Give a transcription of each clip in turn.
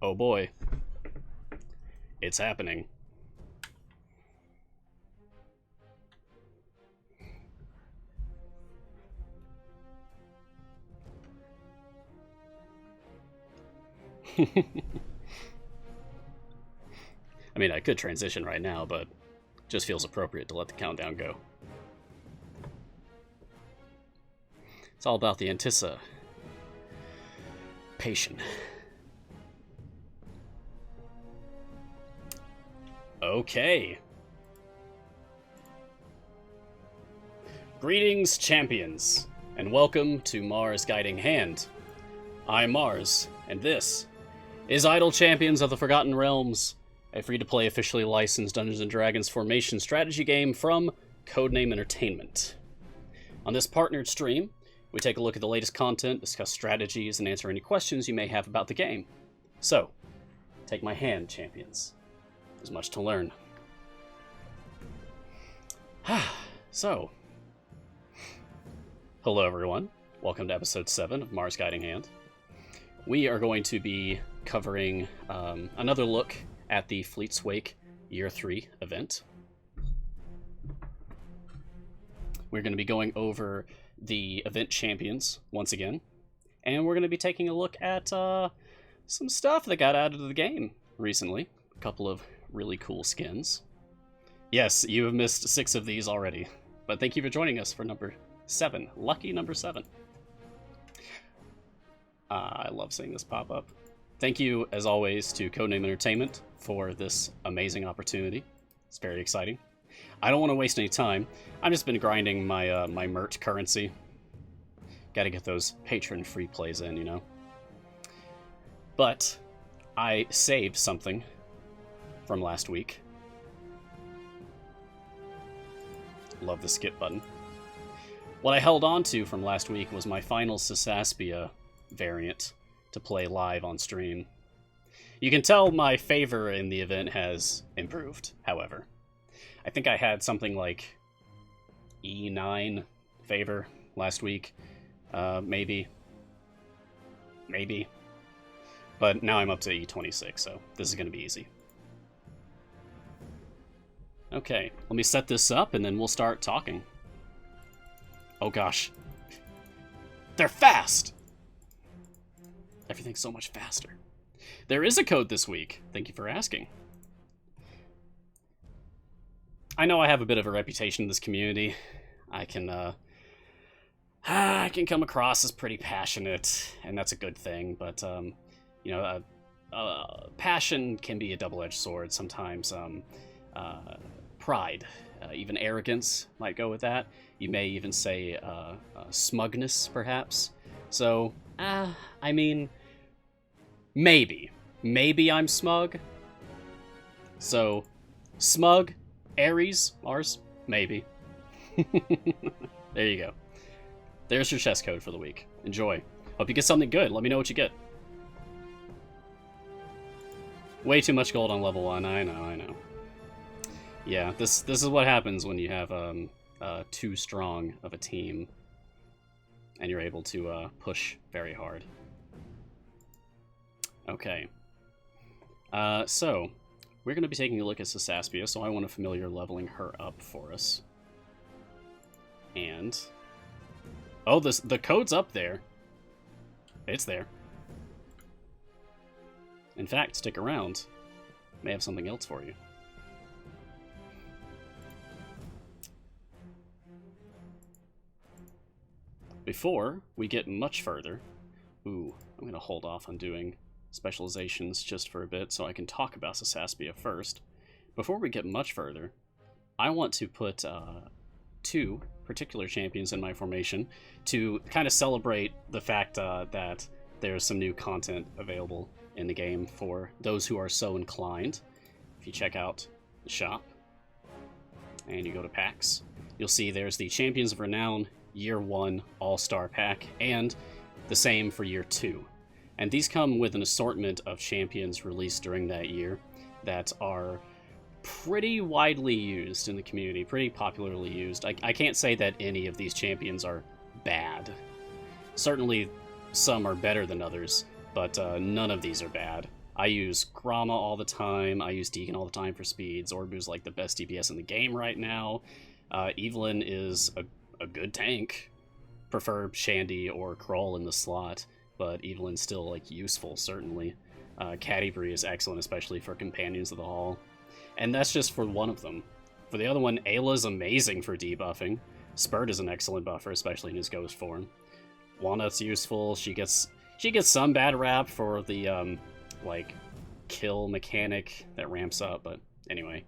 Oh boy. It's happening. I mean, I could transition right now, but it just feels appropriate to let the countdown go. It's all about the anticipation. Okay. Greetings, champions, and welcome to Mars Guiding Hand. I'm Mars, and this is Idle Champions of the Forgotten Realms, a free-to-play officially licensed Dungeons & Dragons formation strategy game from Codename Entertainment. On this partnered stream, we take a look at the latest content, discuss strategies, and answer any questions you may have about the game. So, take my hand, champions. There's much to learn. So, hello everyone. Welcome to episode 7 of Mars Guiding Hand. We are going to be covering another look at the Fleet's Wake Year 3 event. We're going to be going over the event champions once again, and we're going to be taking a look at some stuff that got added to the game recently. A couple of really cool skins. Yes, you have missed 6 of these already, but thank you for joining us for number 7. Lucky number 7. I love seeing this pop up. Thank you, as always, to Codename Entertainment for this amazing opportunity. It's very exciting. I don't want to waste any time. I've just been grinding my my mert currency. Gotta get those patron free plays in, you know. But I saved something from last week. Love the skip button. What I held on to from last week was my final Sysaspia variant to play live on stream. You can tell my favor in the event has improved, however. I think I had something like E9 favor last week. Maybe. But now I'm up to E26, so this is going to be easy. Okay, let me set this up and then we'll start talking. Oh gosh. They're fast! Everything's so much faster. There is a code this week. Thank you for asking. I know I have a bit of a reputation in this community. I can come across as pretty passionate, and that's a good thing, but, you know, passion can be a double-edged sword. Sometimes, pride, even arrogance might go with that. You may even say, smugness, perhaps. So, I mean, maybe I'm smug. So, smug, Aries, Mars, maybe. There you go. There's your chess code for the week. Enjoy. Hope you get something good. Let me know what you get. Way too much gold on level 1. I know. Yeah, this is what happens when you have too strong of a team and you're able to push very hard. Okay. So, we're going to be taking a look at Sysaspia, so I want to familiar leveling her up for us. And... oh, the code's up there. It's there. In fact, stick around. May have something else for you. Before we get much further... ooh, I'm going to hold off on doing specializations just for a bit so I can talk about Sysaspia first. Before we get much further, I want to put 2 particular champions in my formation to kind of celebrate the fact that there's some new content available in the game for those who are so inclined. If you check out the shop and you go to packs, you'll see there's the Champions of Renown Year 1 All-Star Pack and the same for Year 2. And these come with an assortment of champions released during that year that are pretty widely used in the community, pretty popularly used. I can't say that any of these champions are bad. Certainly some are better than others, but none of these are bad. I use Gromma all the time. I use Deacon all the time for speed. Zorbu's like the best DPS in the game right now. Evylyn is a good tank. Prefer Shandy or Crowell in the slot, but Evylyn's still like useful, certainly. Catti is excellent, especially for Companions of the Hall. And that's just for one of them. For the other one, Ayla's amazing for debuffing. Spurt is an excellent buffer, especially in his ghost form. Walnut's useful. She gets some bad rap for the like kill mechanic that ramps up, but anyway.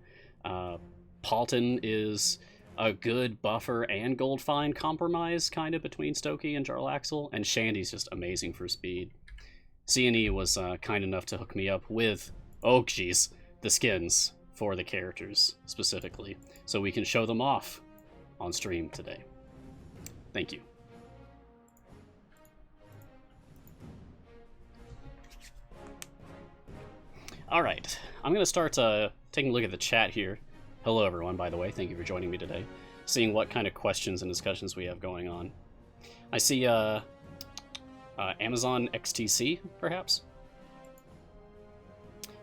Paulton is a good buffer and gold find compromise kind of between Stokey and Jarlaxle, and Shandy's just amazing for speed. C&E was kind enough to hook me up with, oh geez, the skins for the characters specifically, so we can show them off on stream today. Thank you. Alright, I'm going to start taking a look at the chat here. Hello everyone, by the way, thank you for joining me today. Seeing what kind of questions and discussions we have going on. I see Amazon XTC, perhaps?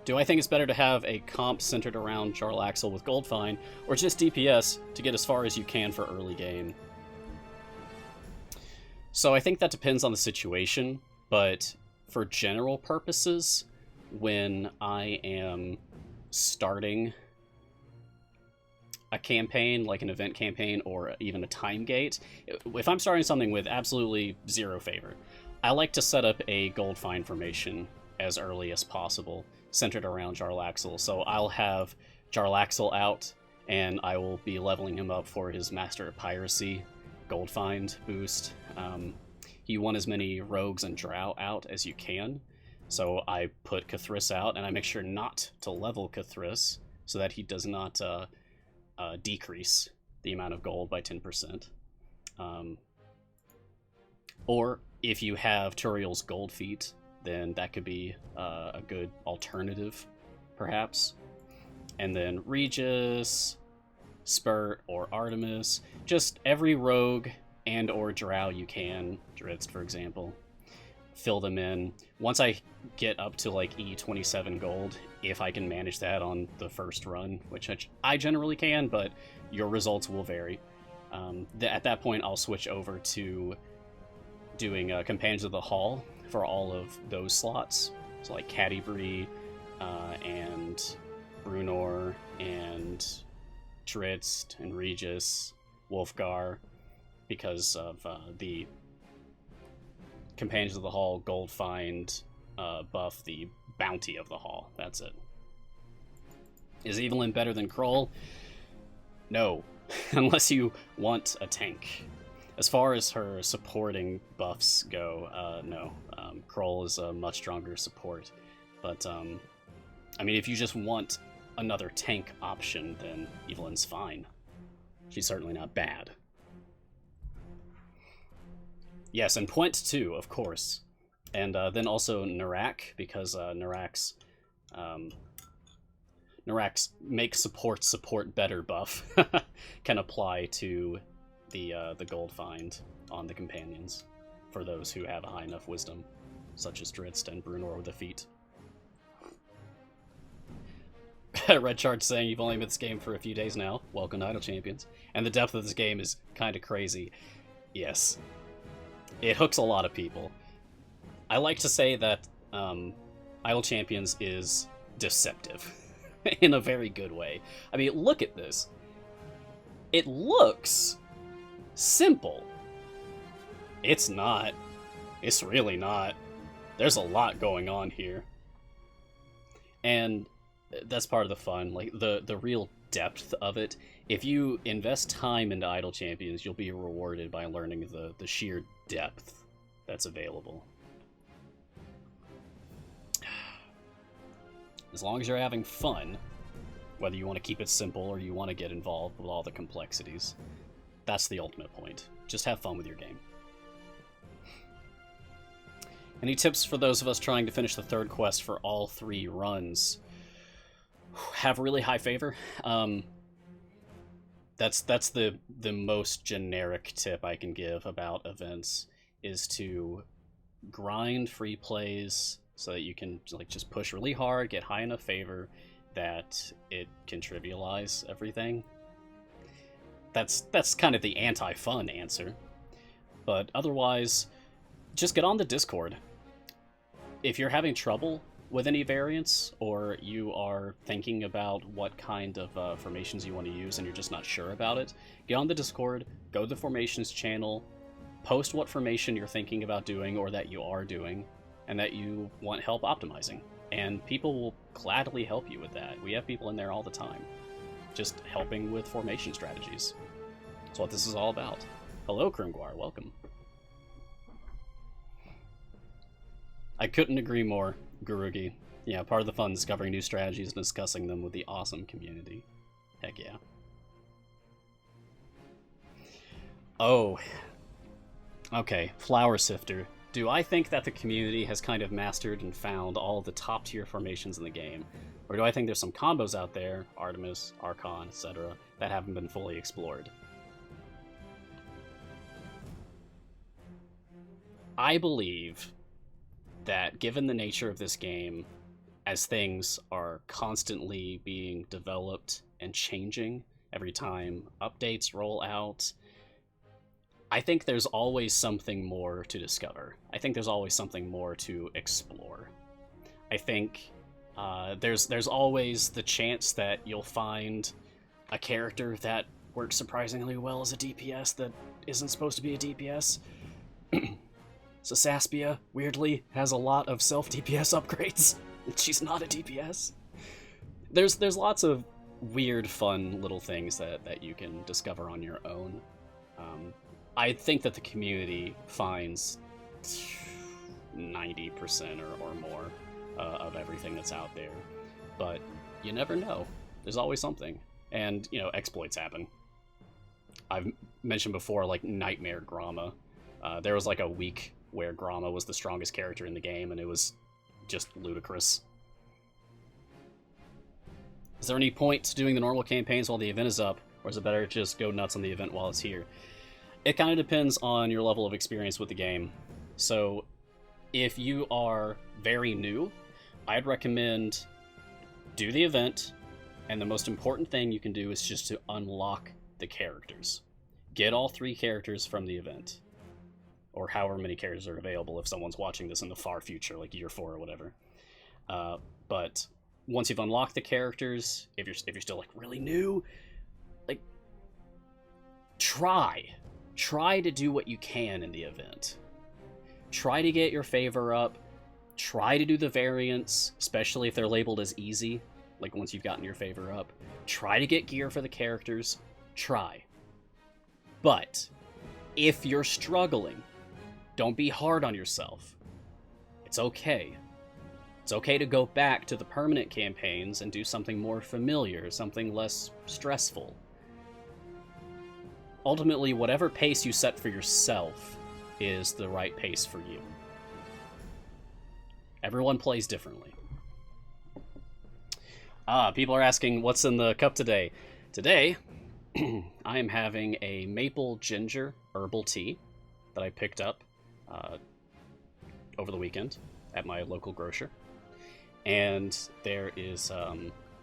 Do I think it's better to have a comp centered around Jarlaxle with Gold Fine, or just DPS to get as far as you can for early game? So I think that depends on the situation, but for general purposes, when I am starting a campaign, like an event campaign or even a time gate, if I'm starting something with absolutely zero favor, I like to set up a gold find formation as early as possible, centered around Jarlaxle. So I'll have Jarlaxle out, and I will be leveling him up for his Master of Piracy gold find boost. You want as many rogues and drow out as you can. So I put Cthulhu out, and I make sure not to level Cthulhu so that he does not decrease the amount of gold by 10%. Or if you have Turiel's gold feet, then that could be a good alternative, perhaps. And then Regis, Spurt, or Artemis. Just every rogue and or drow you can, Dritz, for example. Fill them in. Once I get up to like E27 gold, if I can manage that on the first run, which I generally can, but your results will vary. At that point, I'll switch over to doing Companions of the Hall for all of those slots. So like Catti and Bruno and Dritz and Regis, Wolfgar, because of the Companions of the Hall gold find buff the bounty of the Hall. That's it. Is Evylyn better than Crowell? No, unless you want a tank. As far as her supporting buffs go, no. Crowell is a much stronger support. But, I mean, if you just want another tank option, then Evylyn's fine. She's certainly not bad. Yes, and Point too, of course. And then also Narak, because Narak's make support better buff can apply to the gold find on the companions for those who have a high enough wisdom, such as Dritz and Bruno with the feet. Red Chart's saying you've only been this game for a few days now. Welcome to Idle Champions. And the depth of this game is kind of crazy. Yes. It hooks a lot of people. I like to say that Idle Champions is deceptive in a very good way. I mean, look at this. It looks simple. It's not. It's really not. There's a lot going on here. And that's part of the fun, like the real depth of it. If you invest time into Idle Champions, you'll be rewarded by learning the sheer depth that's available. As long as you're having fun, whether you want to keep it simple or you want to get involved with all the complexities, that's the ultimate point. Just have fun with your game. Any tips for those of us trying to finish the third quest for all 3 runs? Have really high favor. That's the most generic tip I can give about events, is to grind free plays so that you can like just push really hard, get high enough favor that it can trivialize everything. That's kind of the anti-fun answer. But otherwise, just get on the Discord. If you're having trouble with any variants, or you are thinking about what kind of formations you want to use and you're just not sure about it, get on the Discord, go to the formations channel, post what formation you're thinking about doing or that you are doing, and that you want help optimizing. And people will gladly help you with that. We have people in there all the time, just helping with formation strategies. That's what this is all about. Hello, Krimguar, welcome. I couldn't agree more, Gurugi. Yeah, part of the fun is discovering new strategies and discussing them with the awesome community. Heck yeah. Oh. Okay, Flower Sifter. Do I think that the community has kind of mastered and found all the top tier formations in the game? Or do I think there's some combos out there, Artemis, Archon, etc., that haven't been fully explored? I believe that given the nature of this game, as things are constantly being developed and changing every time updates roll out, I think there's always something more to discover. I think there's always something more to explore. I think there's always the chance that you'll find a character that works surprisingly well as a DPS that isn't supposed to be a DPS. Sasaspia, weirdly, has a lot of self-DPS upgrades. She's not a DPS. There's lots of weird, fun little things that you can discover on your own. I think that the community finds 90% or more of everything that's out there. But you never know. There's always something. And, you know, exploits happen. I've mentioned before, like, Nightmare Gromma. There was, like, a week where Gromma was the strongest character in the game, and it was just ludicrous. Is there any point to doing the normal campaigns while the event is up, or is it better to just go nuts on the event while it's here? It kind of depends on your level of experience with the game. So, if you are very new, I'd recommend do the event, and the most important thing you can do is just to unlock the characters. Get all 3 characters from the event. Or however many characters are available if someone's watching this in the far future, like year 4 or whatever. But once you've unlocked the characters, if you're still like really new, like try to do what you can in the event. Try to get your favor up. Try to do the variants, especially if they're labeled as easy. Like once you've gotten your favor up, try to get gear for the characters. Try. But if you're struggling, don't be hard on yourself. It's okay. It's okay to go back to the permanent campaigns and do something more familiar, something less stressful. Ultimately, whatever pace you set for yourself is the right pace for you. Everyone plays differently. People are asking, what's in the cup today? Today, I am having a maple ginger herbal tea that I picked up over the weekend at my local grocer. And there is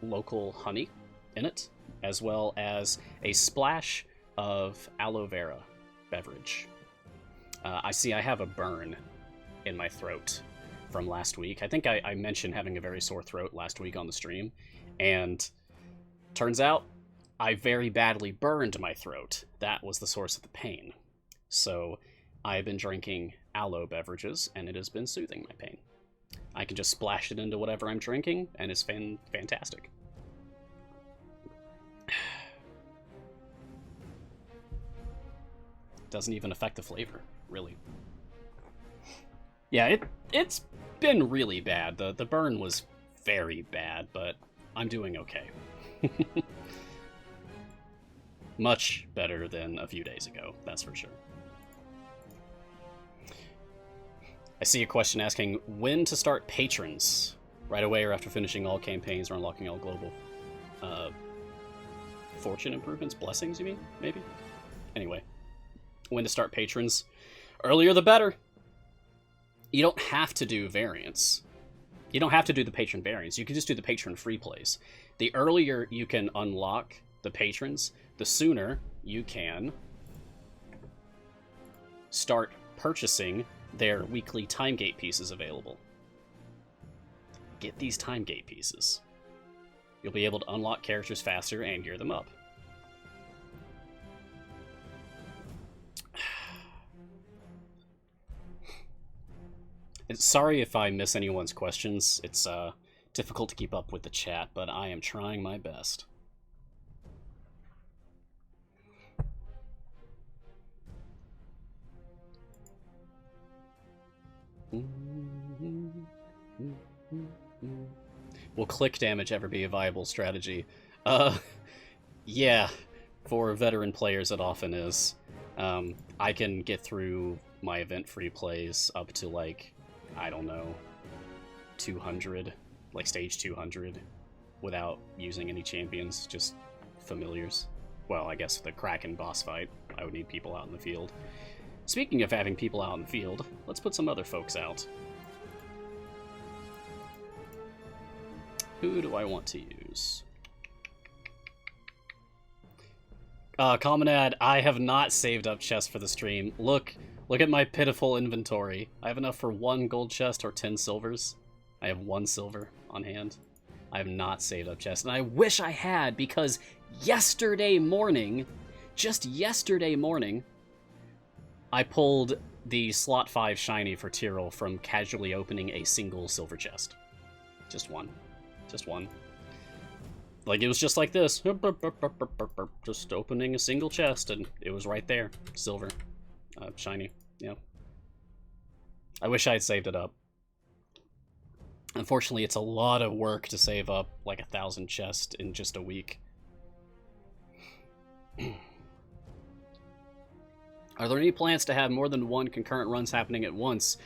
local honey in it, as well as a splash of aloe vera beverage. I see I have a burn in my throat from last week. I think I mentioned having a very sore throat last week on the stream, and turns out I very badly burned my throat. That was the source of the pain. So I've been drinking aloe beverages, and it has been soothing my pain. I can just splash it into whatever I'm drinking, and it's fantastic. Doesn't even affect the flavor, really. Yeah, it's been really bad. The burn was very bad, but I'm doing okay. Much better than a few days ago, that's for sure. I see a question asking when to start patrons. Right away or after finishing all campaigns or unlocking all global fortune improvements? Blessings, you mean? Maybe? Anyway, when to start patrons. Earlier the better. You don't have to do variants. You don't have to do the patron variants. You can just do the patron free plays. The earlier you can unlock the patrons, the sooner you can start purchasing their weekly time gate pieces available. Get these time gate pieces. You'll be able to unlock characters faster and gear them up. Sorry if I miss anyone's questions. It's difficult to keep up with the chat, but I am trying my best. Will click damage ever be a viable strategy? Yeah, for veteran players it often is. I can get through my event-free plays up to, like, I don't know, 200, like stage 200, without using any champions, just familiars. Well, I guess the Kraken boss fight, I would need people out in the field. Speaking of having people out in the field, let's put some other folks out. Who do I want to use? Common ad, I have not saved up chests for the stream. Look at my pitiful inventory. I have enough for 1 gold chest or 10 silvers. I have 1 silver on hand. I have not saved up chests, and I wish I had, because yesterday morning, just yesterday morning, I pulled the slot 5 shiny for Tyrell from casually opening a single silver chest. Just one. Just one. Like, it was just like this. Just opening a single chest, and it was right there. Silver. Shiny. Yeah. I wish I had saved it up. Unfortunately, it's a lot of work to save up like 1,000 chests in just a week. Are there any plans to have more than 1 concurrent runs happening at once?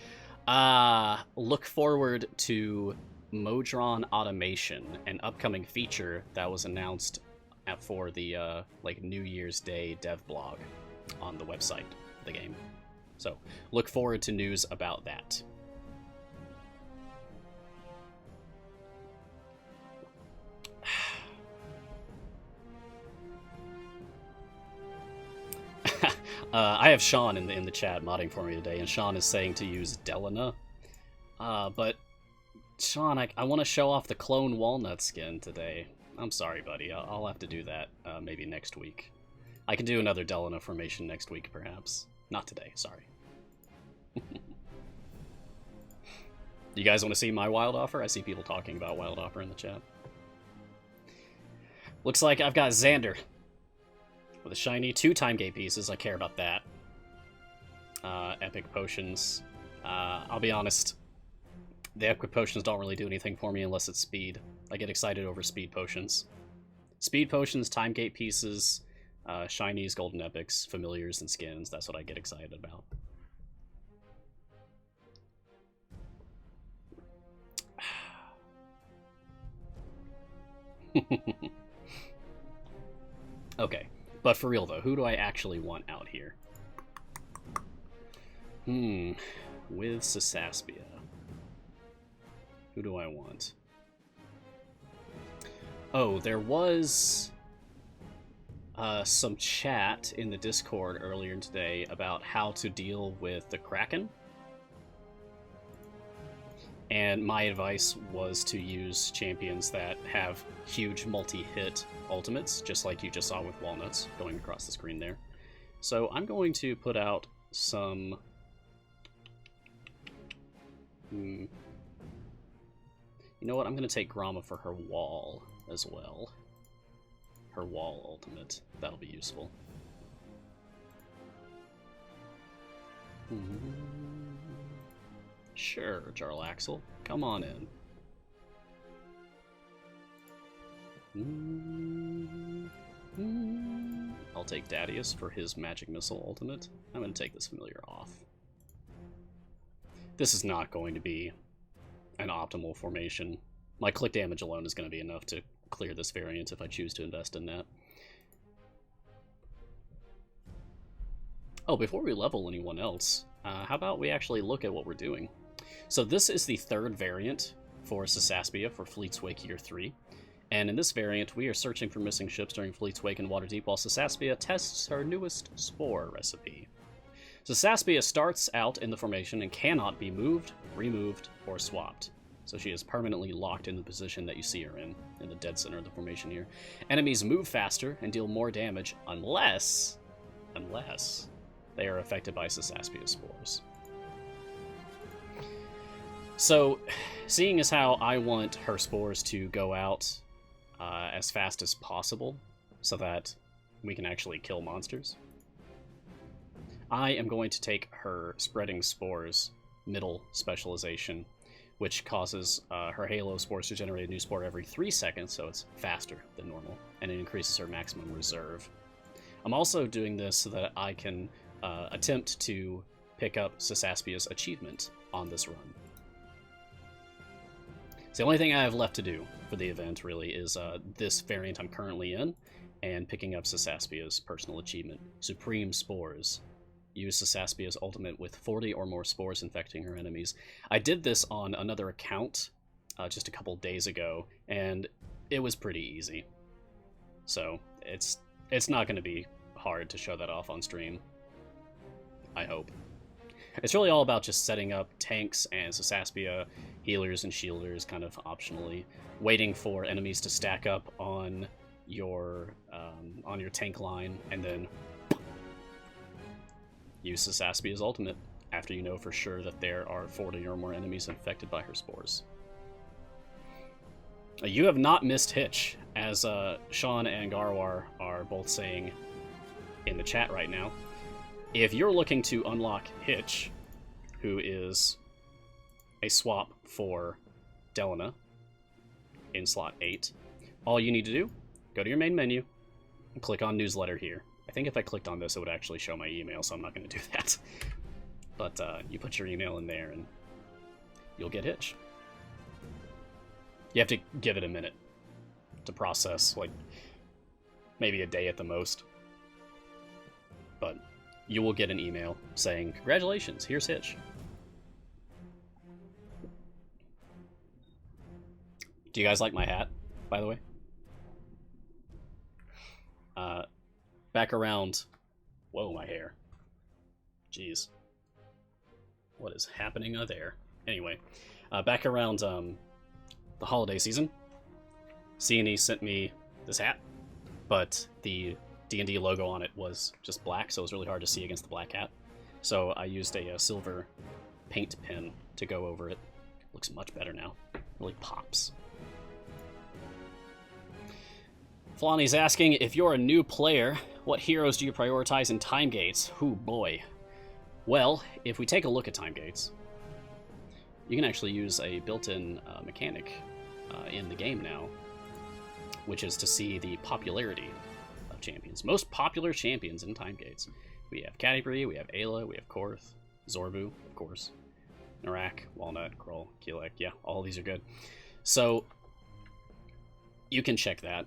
Look forward to Modron Automation, an upcoming feature that was announced for the like New Year's Day dev blog on the website of the game. So look forward to news about that. I have Sean in the chat modding for me today, and Sean is saying to use Delana. But Sean, I want to show off the clone Walnut skin today. I'm sorry, buddy. I'll have to do that maybe next week. I can do another Delana formation next week, perhaps. Not today, sorry. You guys want to see my wild offer? I see people talking about wild offer in the chat. Looks like I've got Xander with a shiny 2 time gate pieces. I care about that. Epic potions. I'll be honest. The epic potions don't really do anything for me unless it's speed. I get excited over speed potions. Speed potions, time gate pieces, shinies, golden epics, familiars, and skins. That's what I get excited about. Okay, but for real though, who do I actually want out here? With Sasaspia. Who do I want? Oh, there was some chat in the Discord earlier today about how to deal with the Kraken. And my advice was to use champions that have huge multi-hit ultimates, just like you just saw with Walnuts going across the screen there. So I'm going to put out some... You know what? I'm going to take Grama for her wall as well. Her wall ultimate. That'll be useful. Sure, Jarlaxle. Come on in. I'll take Dadius for his Magic Missile ultimate. I'm going to take this familiar off. This is not going to be an optimal formation. My click damage alone is going to be enough to clear this variant if I choose to invest in that. Oh, before we level anyone else, how about we actually look at what we're doing? So this is the 3rd variant for Sasaspia for Fleet's Wake Year 3. And in this variant, we are searching for missing ships during Fleet's Wake and Waterdeep while Sasaspia tests her newest Spore recipe. Sasaspia starts out in the formation and cannot be moved, removed, or swapped. So she is permanently locked in the position that you see her in the dead center of the formation here. Enemies move faster and deal more damage unless they are affected by Sasaspia's spores. So, seeing as how I want her spores to go out as fast as possible so that we can actually kill monsters, I am going to take her Spreading Spores middle specialization, which causes her Halo Spores to generate a new spore every 3 seconds, so it's faster than normal, and it increases her maximum reserve. I'm also doing this so that I can attempt to pick up Sasaspia's achievement on this run. So the only thing I have left to do for the event, really, is this variant I'm currently in, and picking up Sasaspia's personal achievement, Supreme Spores. Use Sasaspia's ultimate with 40 or more spores infecting her enemies. I did this on another account just a couple days ago, and it was pretty easy. So it's not going to be hard to show that off on stream, I hope. It's really all about just setting up tanks and Sasaspia, healers and shielders kind of optionally, waiting for enemies to stack up on your tank line, and then use Sasaspia's ultimate after you know for sure that there are 40 or more enemies infected by her spores. You have not missed Hitch, as Sean and Garwar are both saying in the chat right now. If you're looking to unlock Hitch, who is a swap for Delana in slot 8, all you need to do, go to your main menu and click on Newsletter here. I think if I clicked on this, it would actually show my email, so I'm not going to do that. But you put your email in there and you'll get Hitch. You have to give it a minute to process, like maybe a day at the most. But you will get an email saying, congratulations, here's Hitch. Do you guys like my hat, by the way? Back around... Whoa, my hair. Jeez. What is happening there? Anyway, back around the holiday season, C&E sent me this hat, but the D&D logo on it was just black, so it was really hard to see against the black hat. So I used a silver paint pen to go over it. Looks much better now. Really pops. Flonny's asking, if you're a new player, what heroes do you prioritize in time gates? Ooh, boy. Well, if we take a look at time gates, you can actually use a built-in mechanic in the game now, which is to see the popularity of champions. Most popular champions in time gates. We have Catti, we have Ayla, we have Korth, Zorbu, of course, Narak, Walnut, Crowell, Keelek. Yeah, all these are good. So you can check that.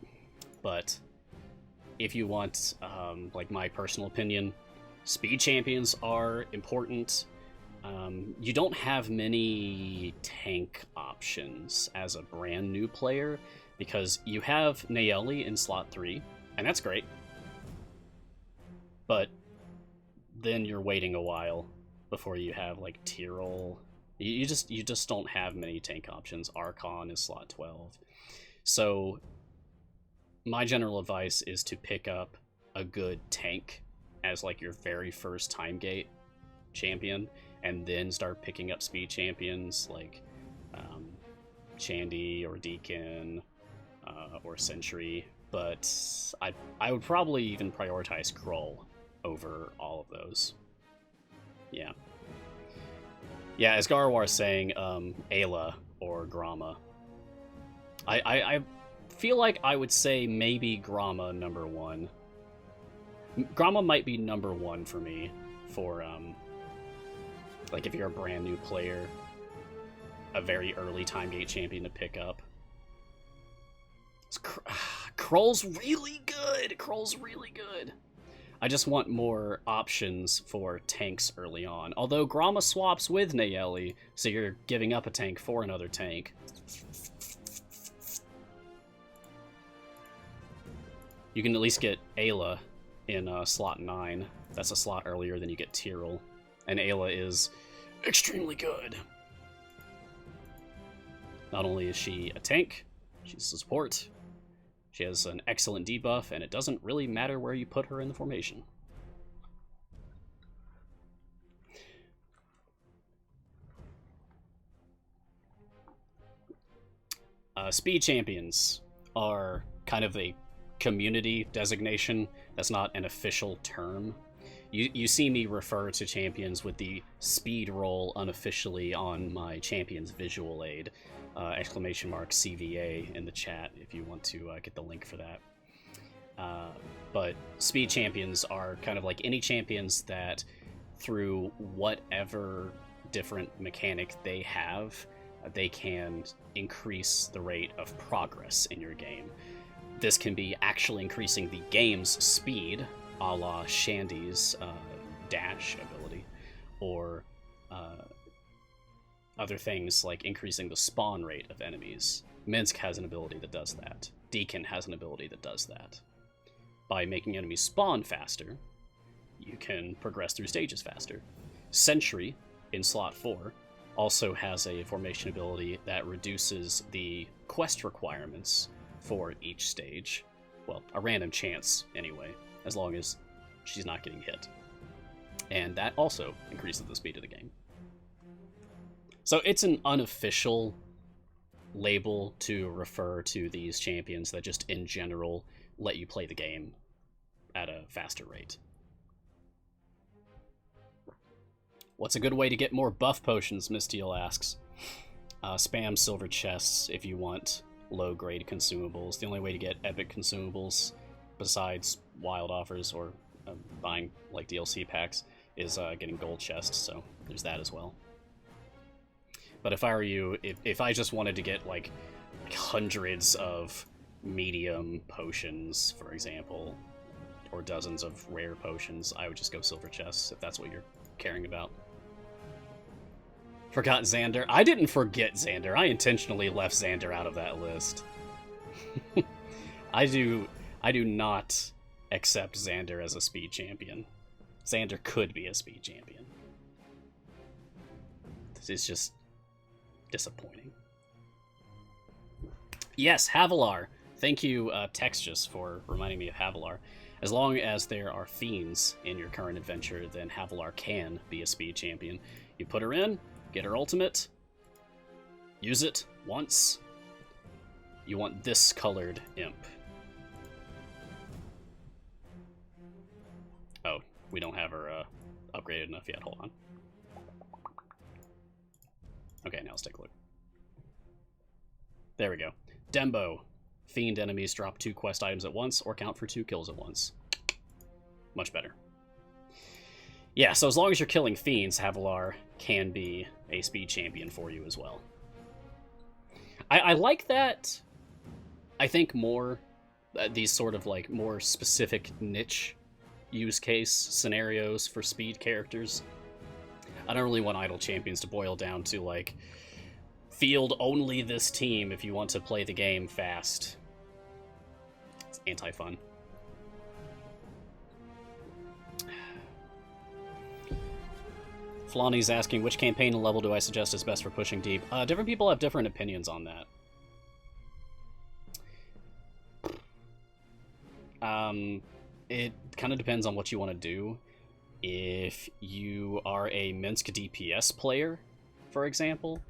But if you want, like my personal opinion, speed champions are important. You don't have many tank options as a brand new player because you have Nayeli in slot 3, and that's great. But then you're waiting a while before you have like Tyrell. You just don't have many tank options. Archon is slot 12. So my general advice is to pick up a good tank as like your very first time gate champion, and then start picking up speed champions like Shandy or Deacon or Sentry. But I would probably even prioritize Crowell over all of those. Yeah. Yeah, as Garwar is saying, Ayla or Grama. I feel like I would say maybe Grama number 1. Grama might be number 1 for me for, like if you're a brand new player, a very early time gate champion to pick up. Crowell's really good! Crowell's really good! I just want more options for tanks early on. Although Grama swaps with Nayeli, so you're giving up a tank for another tank. You can at least get Ayla in slot 9. That's a slot earlier than you get Tyrell. And Ayla is extremely good. Not only is she a tank, she's a support. She has an excellent debuff, and it doesn't really matter where you put her in the formation. Speed champions are kind of a community designation. That's not an official term. You see me refer to champions with the speed roll unofficially on my champions visual aid, !CVA in the chat if you want to get the link for that. But speed champions are kind of like any champions that, through whatever different mechanic they have, they can increase the rate of progress in your game. This can be actually increasing the game's speed, a la Shandy's dash ability, or other things like increasing the spawn rate of enemies. Minsk has an ability that does that. Deacon has an ability that does that. By making enemies spawn faster, you can progress through stages faster. Sentry, in slot 4, also has a formation ability that reduces the quest requirements for each stage. Well, a random chance, anyway, as long as she's not getting hit. And that also increases the speed of the game. So it's an unofficial label to refer to these champions that just, in general, let you play the game at a faster rate. What's a good way to get more buff potions, Mistiel asks. Spam silver chests if you want low-grade consumables. The only way to get epic consumables, besides wild offers or buying like DLC packs, is getting gold chests, so there's that as well. But if I were you, if I just wanted to get like hundreds of medium potions, for example, or dozens of rare potions, I would just go silver chests, if that's what you're caring about. Forgot Xander. I didn't forget Xander. I intentionally left Xander out of that list. I do not accept Xander as a speed champion. Xander could be a speed champion. This is just disappointing. Yes, Havilar. Thank you, Textus, for reminding me of Havilar. As long as there are fiends in your current adventure, then Havilar can be a speed champion. You put her in, get her ultimate, use it once. You want this colored imp. Oh, we don't have her upgraded enough yet. Hold on. Okay, now let's take a look. There we go. Dembo. Fiend enemies drop 2 quest items at once or count for 2 kills at once. Much better. Yeah, so as long as you're killing fiends, Havilar can be a speed champion for you as well. I like that. I think more these sort of like more specific niche use case scenarios for speed characters. I don't really want idle champions to boil down to like field only this team if you want to play the game fast. It's anti-fun. Flonny's asking, which campaign and level do I suggest is best for pushing deep? Different people have different opinions on that. It kind of depends on what you want to do. If you are a Minsk DPS player, for example,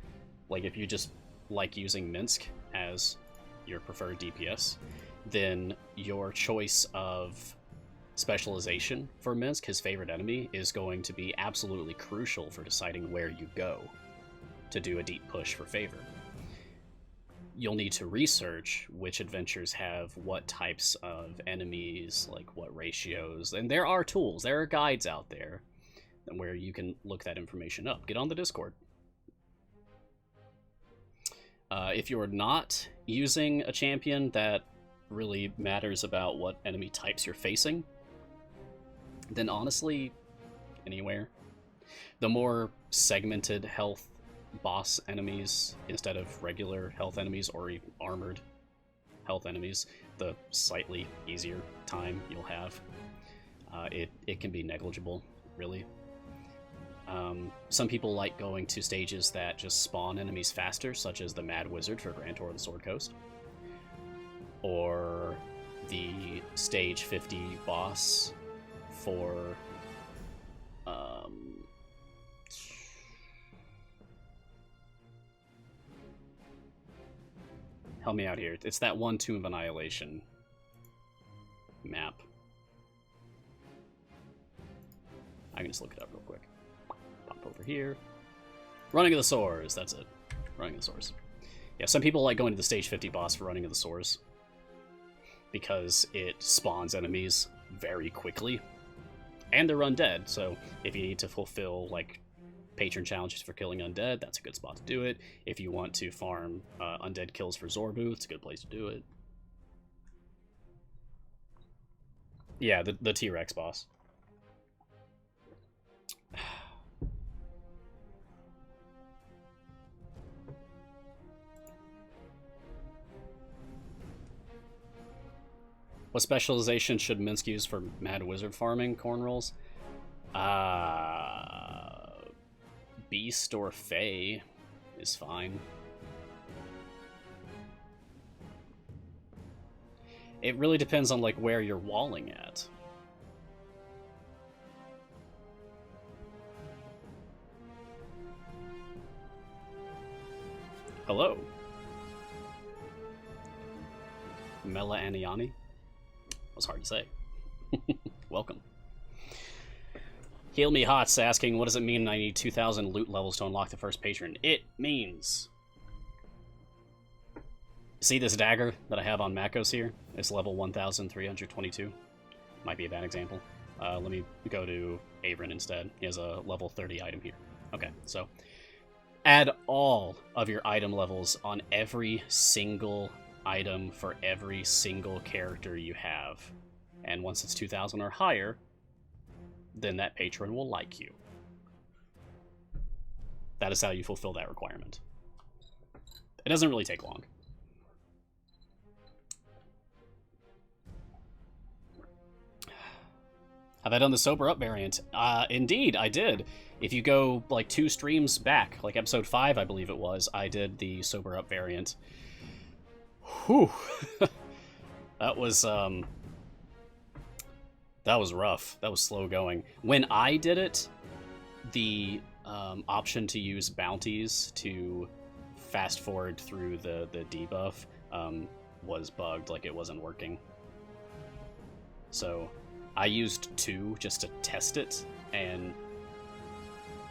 like if you just like using Minsk as your preferred DPS, then your choice of specialization for Minsk, his favorite enemy, is going to be absolutely crucial for deciding where you go to do a deep push for favor. You'll need to research which adventures have what types of enemies, like what ratios, and there are tools, there are guides out there where you can look that information up. Get on the Discord. If you're not using a champion that really matters about what enemy types you're facing, then honestly, anywhere. The more segmented health boss enemies instead of regular health enemies or armored health enemies, the slightly easier time you'll have. It can be negligible, really. Some people like going to stages that just spawn enemies faster, such as the Mad Wizard for Grand Tour of the Sword Coast, or the stage 50 boss for help me out here. It's that one Tomb of Annihilation map. I can just look it up real quick. Pop over here. Running of the Swords, that's it. Running of the Swords. Yeah, some people like going to the stage 50 boss for Running of the Swords because it spawns enemies very quickly. And they're undead, so if you need to fulfill, like, patron challenges for killing undead, that's a good spot to do it. If you want to farm undead kills for Zorbu, it's a good place to do it. Yeah, the T-Rex boss. What specialization should Minsk use for Mad Wizard farming corn rolls? Beast or Fey is fine. It really depends on, like, where you're walling at. Hello. Mela Aniani? Was hard to say. Welcome. Heal Me Hot's asking, what does it mean I need 2,000 loot levels to unlock the first patron? It means... See this dagger that I have on Makos here? It's level 1,322. Might be a bad example. Let me go to Evylyn instead. He has a level 30 item here. Okay, so add all of your item levels on every single item for every single character you have. And once it's 2,000 or higher, then that patron will like you. That is how you fulfill that requirement. It doesn't really take long. Have I done the Sober Up variant? Indeed, I did. If you go, like, 2 streams back, like episode 5, I believe it was, I did the Sober Up variant. Whew. That was rough. That was slow going. When I did it, the option to use bounties to fast forward through the debuff was bugged, like it wasn't working. So I used 2 just to test it, and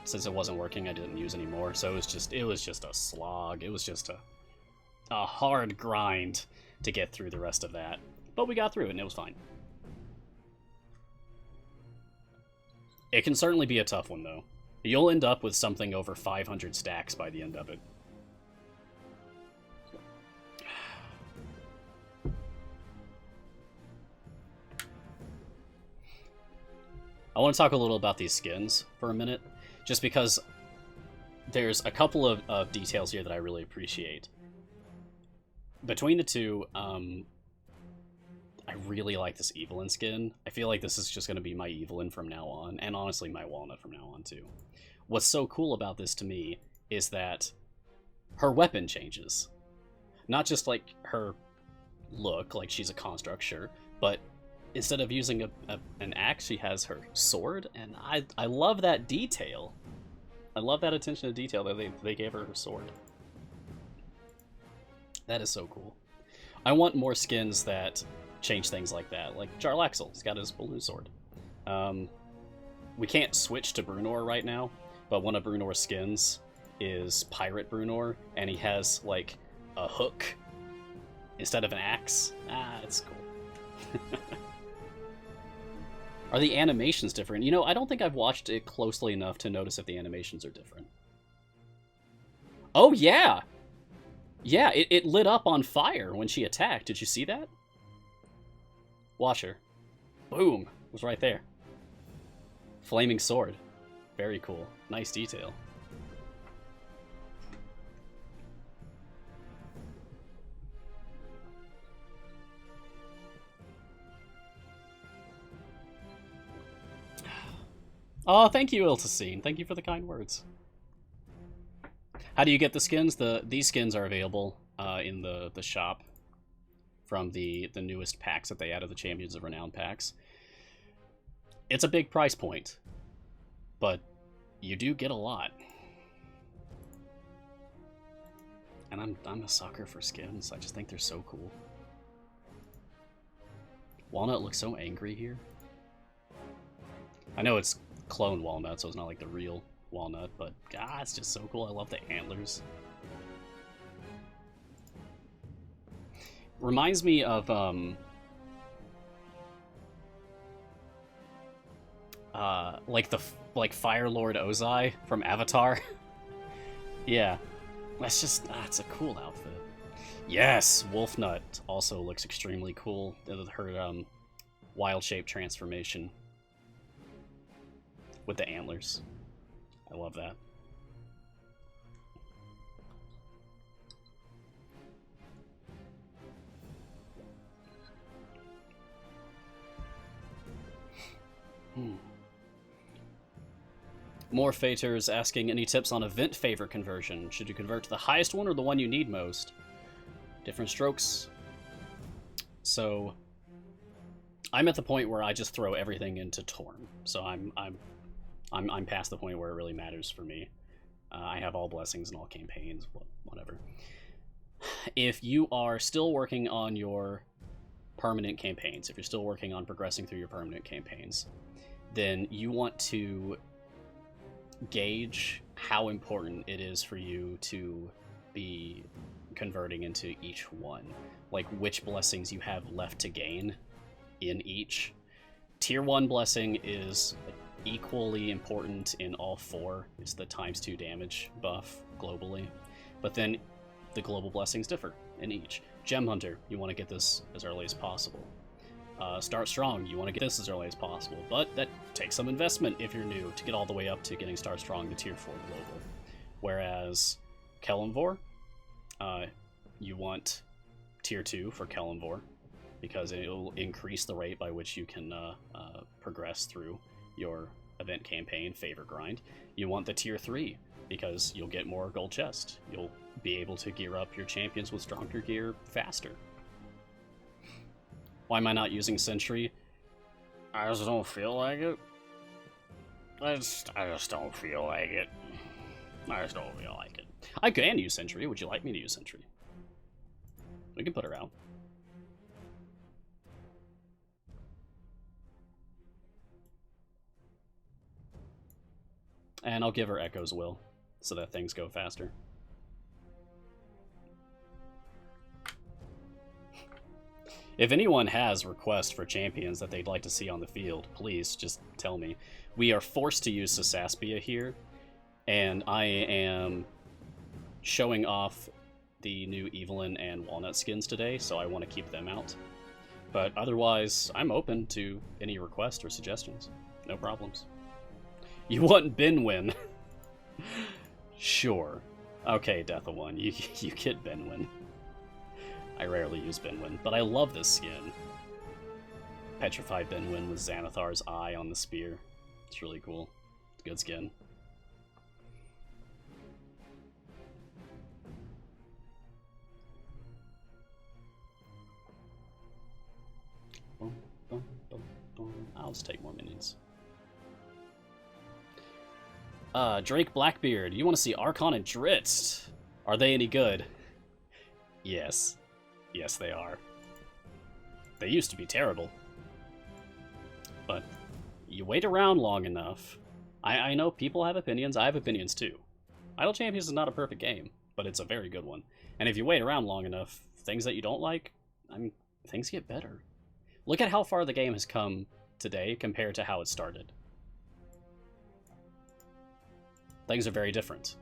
since it wasn't working, I didn't use any more. So it was just a slog. It was just a hard grind to get through the rest of that. But we got through it, and it was fine. It can certainly be a tough one, though. You'll end up with something over 500 stacks by the end of it. I want to talk a little about these skins for a minute, just because there's a couple of details here that I really appreciate. Between the two, I really like this Evylyn skin. I feel like this is just going to be my Evylyn from now on, and honestly my Walnut from now on too. What's so cool about this to me is that her weapon changes. Not just like her look, like she's a construct, sure, but instead of using an axe, she has her sword, and I love that detail. I love that attention to detail that they gave her sword. That is so cool. I want more skins that change things like that. Like Jarlaxle's got his balloon sword. We can't switch to Bruno right now, but one of Bruno's skins is Pirate Bruno, and he has like a hook instead of an axe. It's cool. Are the animations different? You know, I don't think I've watched it closely enough to notice if the animations are different. Oh, yeah! Yeah, it lit up on fire when she attacked. Did you see that? Watch her. Boom! It was right there. Flaming sword. Very cool. Nice detail. Oh, thank you, Iltacine. Thank you for the kind words. How do you get the skins? These skins are available in the shop from the newest packs that they added, the Champions of Renown packs. It's a big price point, but you do get a lot. And I'm a sucker for skins. I just think they're so cool. Walnut looks so angry here. I know it's clone Walnut, so it's not like the real Walnut, but God, it's just so cool. I love the antlers. Reminds me of like Fire Lord Ozai from Avatar. Yeah, that's a cool outfit. Yes, Wolfnut also looks extremely cool. Her wild shape transformation with the antlers. I love that. More Faters asking, any tips on event favor conversion? Should you convert to the highest one or the one you need most? Different strokes. So I'm at the point where I just throw everything into Torn. So I'm past the point where it really matters for me. I have all blessings and all campaigns, whatever. If you are still working on your permanent campaigns, if you're still working on progressing through your permanent campaigns, then you want to gauge how important it is for you to be converting into each one. Like which blessings you have left to gain in each. Tier 1 blessing is equally important in all 4. It's the ×2 damage buff globally. But then the global blessings differ in each. Gem Hunter, you want to get this as early as possible. Start Strong, you want to get this as early as possible, but that takes some investment if you're new to get all the way up to getting Start Strong to Tier 4 global. Whereas Kelemvor, you want Tier 2 for Kelemvor, because it'll increase the rate by which you can progress through your event campaign favor grind. You want the Tier 3, because you'll get more gold chest. You'll be able to gear up your champions with stronger gear faster. Why am I not using Sentry? I just don't feel like it. I just don't feel like it. I just don't feel like it. I can use Sentry. Would you like me to use Sentry? We can put her out. And I'll give her Echo's Will, so that things go faster. If anyone has requests for champions that they'd like to see on the field, please just tell me. We are forced to use Sasaspia here, and I am showing off the new Evylyn and Walnut skins today, so I want to keep them out. But otherwise, I'm open to any requests or suggestions. No problems. You want Benwyn? Sure. Okay, Death-a-One, you get Benwyn. I rarely use Benwyn, but I love this skin. Petrified Benwyn with Xanathar's eye on the spear. It's really cool. It's good skin. I'll just take more minions. Drake Blackbeard, you want to see Archon and Dritz? Are they any good? Yes. Yes, they are. They used to be terrible. But you wait around long enough. I know people have opinions. I have opinions too. Idle Champions is not a perfect game, but it's a very good one. And if you wait around long enough, things that you don't like, I mean, things get better. Look at how far the game has come today compared to how it started. Things are very different.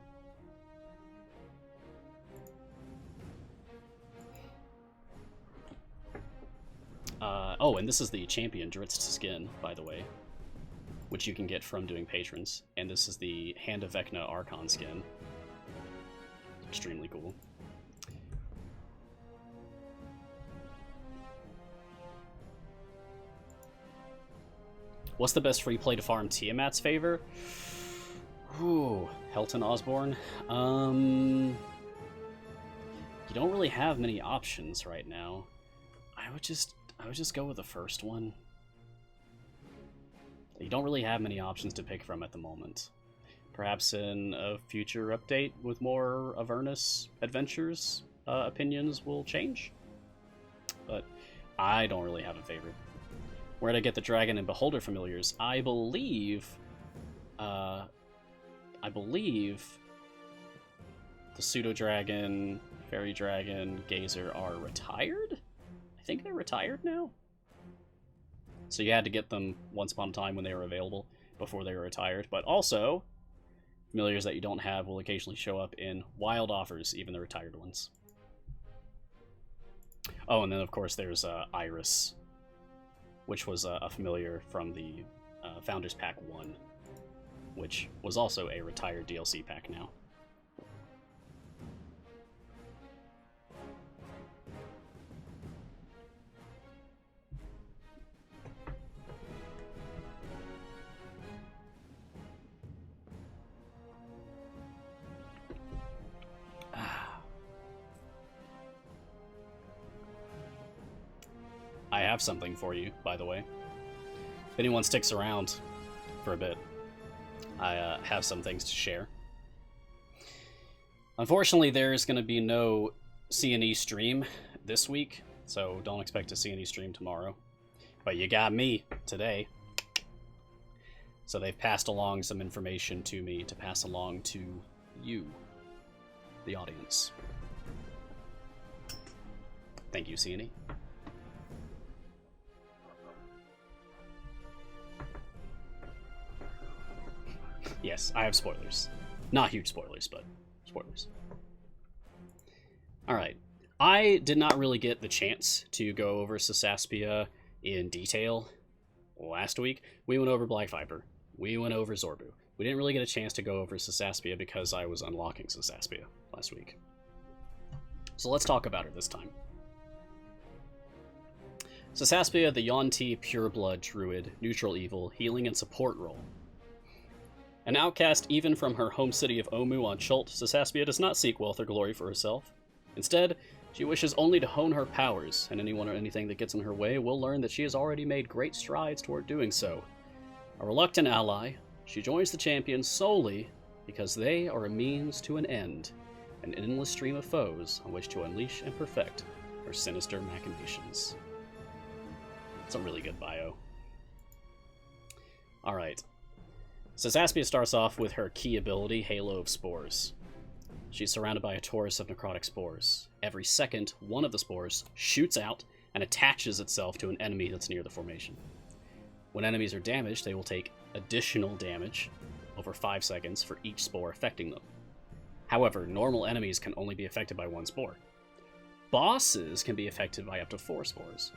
Oh, and this is the Champion Dritz skin, by the way, which you can get from doing patrons. And this is the Hand of Vecna Archon skin. Extremely cool. What's the best free play to farm Tiamat's favor? Ooh, Helton Osborne. You don't really have many options right now. I would just go with the first one. You don't really have many options to pick from at the moment. Perhaps in a future update with more Avernus adventures, opinions will change. But I don't really have a favorite. Where'd I get the Dragon and Beholder familiars? I believe the Pseudo-Dragon, Fairy Dragon, Gazer are retired? I think they're retired now. So you had to get them once upon a time when they were available before they were retired. But also, familiars that you don't have will occasionally show up in wild offers, even the retired ones. Oh, and then of course there's Iris, which was a familiar from the Founders Pack 1, which was also a retired DLC pack now. I have something for you, by the way. If anyone sticks around for a bit, I have some things to share. Unfortunately, there's going to be no C&E stream this week, so don't expect a C&E stream tomorrow. But you got me today. So they've passed along some information to me to pass along to you, the audience. Thank you, C&E. Yes, I have spoilers. Not huge spoilers, but spoilers. Alright. I did not really get the chance to go over Sasaspia in detail last week. We went over Black Viper. We went over Zorbu. We didn't really get a chance to go over Sasaspia because I was unlocking Sasaspia last week. So let's talk about her this time. Sasaspia, the Yuan-Ti Pureblood Druid, neutral evil, healing and support role. An outcast even from her home city of Omu on Chult, Sasaspia does not seek wealth or glory for herself. Instead, she wishes only to hone her powers, and anyone or anything that gets in her way will learn that she has already made great strides toward doing so. A reluctant ally, she joins the champions solely because they are a means to an end, an endless stream of foes on which to unleash and perfect her sinister machinations. It's a really good bio. Alright. Sasaspia starts off with her key ability, Halo of Spores. She's surrounded by a torus of necrotic spores. Every second, one of the spores shoots out and attaches itself to an enemy that's near the formation. When enemies are damaged, they will take additional damage over 5 seconds for each spore affecting them. However, normal enemies can only be affected by 1 spore. Bosses can be affected by up to 4 spores.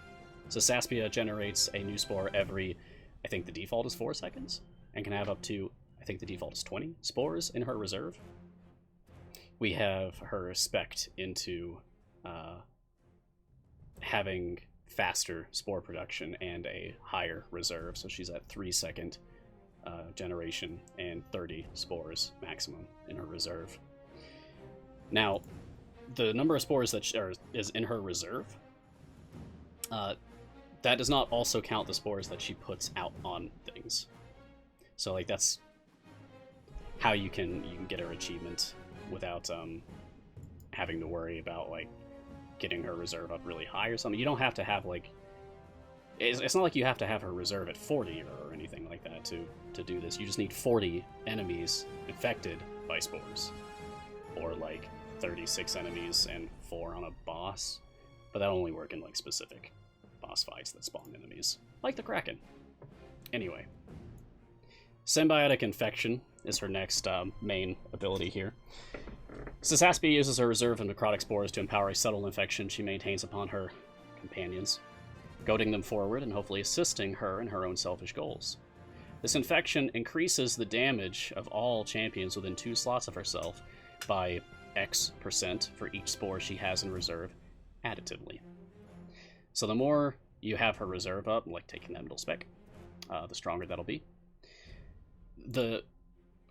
Sasaspia generates a new spore every, I think the default is 4 seconds, and can have up to, I think the default is 20 spores in her reserve. We have her spec'd into having faster spore production and a higher reserve, so she's at 3-second generation and 30 spores maximum in her reserve. Now, the number of spores that is in her reserve, that does not also count the spores that she puts out on things. So, like, that's how you can get her achievement without having to worry about, like, getting her reserve up really high or something. You don't have to have, like... It's not like you have to have her reserve at 40 or anything like that to do this. You just need 40 enemies infected by spores. Or, like, 36 enemies and 4 on a boss. But that only work in, like, specific boss fights that spawn enemies. Like the Kraken. Anyway. Symbiotic Infection is her next main ability here. Sasaspia uses her reserve of necrotic spores to empower a subtle infection she maintains upon her companions, goading them forward and hopefully assisting her in her own selfish goals. This infection increases the damage of all champions within 2 slots of herself by X% for each spore she has in reserve additively. So the more you have her reserve up, like taking that middle spec, the stronger that'll be. The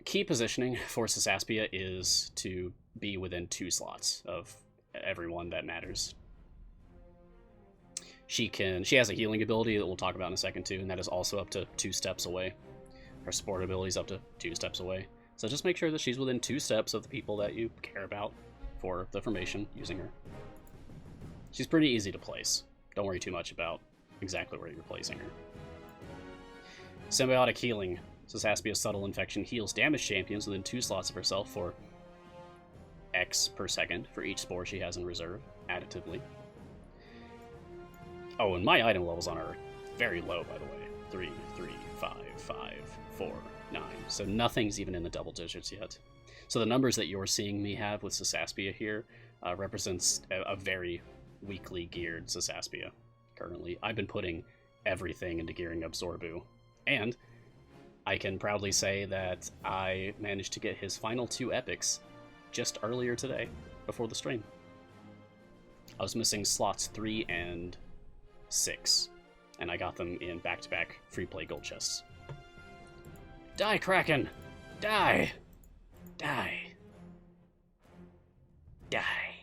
key positioning for Sysaspia is to be within 2 slots of everyone that matters. She has a healing ability that we'll talk about in a second too, and that is also up to 2 steps away. Her support ability is up to 2 steps away. So just make sure that she's within 2 steps of the people that you care about for the formation using her. She's pretty easy to place. Don't worry too much about exactly where you're placing her. Symbiotic Healing. Sysaspia's Subtle Infection heals damaged champions within 2 slots of herself for X per second for each spore she has in reserve, additively. Oh, and my item levels on her are very low, by the way. 3, 3, 5, 5, 4, 9. So nothing's even in the double digits yet. So the numbers that you're seeing me have with Sysaspia here represents a very weakly geared Sysaspia currently. I've been putting everything into gearing up Zorbu. And I can proudly say that I managed to get his final 2 epics just earlier today, before the stream. I was missing slots 3 and 6, and I got them in back-to-back free play gold chests. Die, Kraken! Die! Die! Die!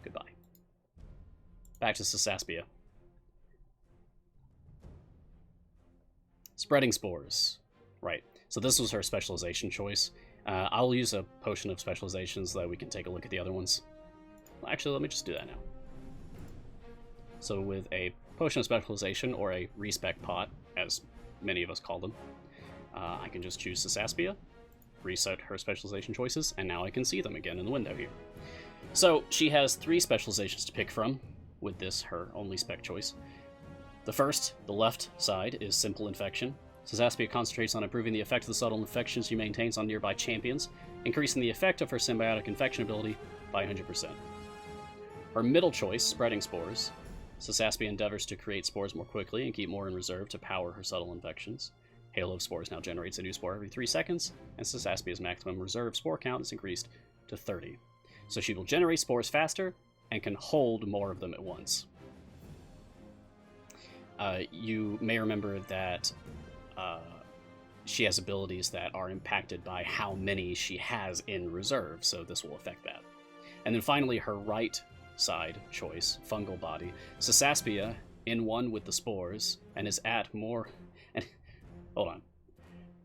Goodbye. Back to Sysaspia. Spreading Spores. Right. So this was her specialization choice. I'll use a potion of specialization so that we can take a look at the other ones. Well, actually, let me just do that now. So with a potion of specialization, or a respec pot, as many of us call them, I can just choose Sysaspia, reset her specialization choices, and now I can see them again in the window here. So she has 3 specializations to pick from, with this her only spec choice. The first, the left side, is Simple Infection. Sysaspia concentrates on improving the effect of the subtle infections she maintains on nearby champions, increasing the effect of her Symbiotic Infection ability by 100%. Her middle choice, Spreading Spores. Sysaspia endeavors to create spores more quickly and keep more in reserve to power her subtle infections. Hail of Spores now generates a new spore every 3 seconds, and Sysaspia's maximum reserve spore count is increased to 30. So she will generate spores faster and can hold more of them at once. You may remember that she has abilities that are impacted by how many she has in reserve, so this will affect that. And then finally, her right side choice, Fungal Body. Sysaspia, in one with the spores, and is at more... hold on.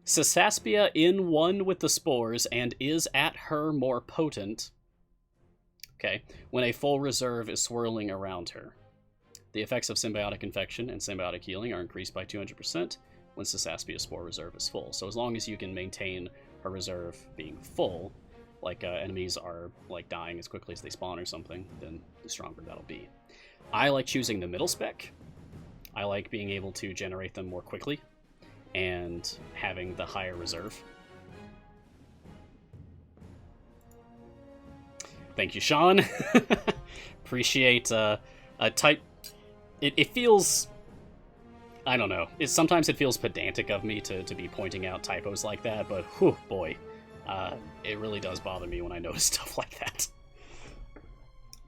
Sysaspia in one with the spores, and is at her more potent... Okay, when a full reserve is swirling around her. The effects of Symbiotic Infection and Symbiotic Healing are increased by 200% when Sysaspia's Spore Reserve is full. So as long as you can maintain her reserve being full, like enemies are like dying as quickly as they spawn or something, then the stronger that'll be. I like choosing the middle spec. I like being able to generate them more quickly and having the higher reserve. Thank you, Sean. Appreciate a type. It feels, I don't know. Sometimes it feels pedantic of me to be pointing out typos like that, but whew, boy, it really does bother me when I notice stuff like that.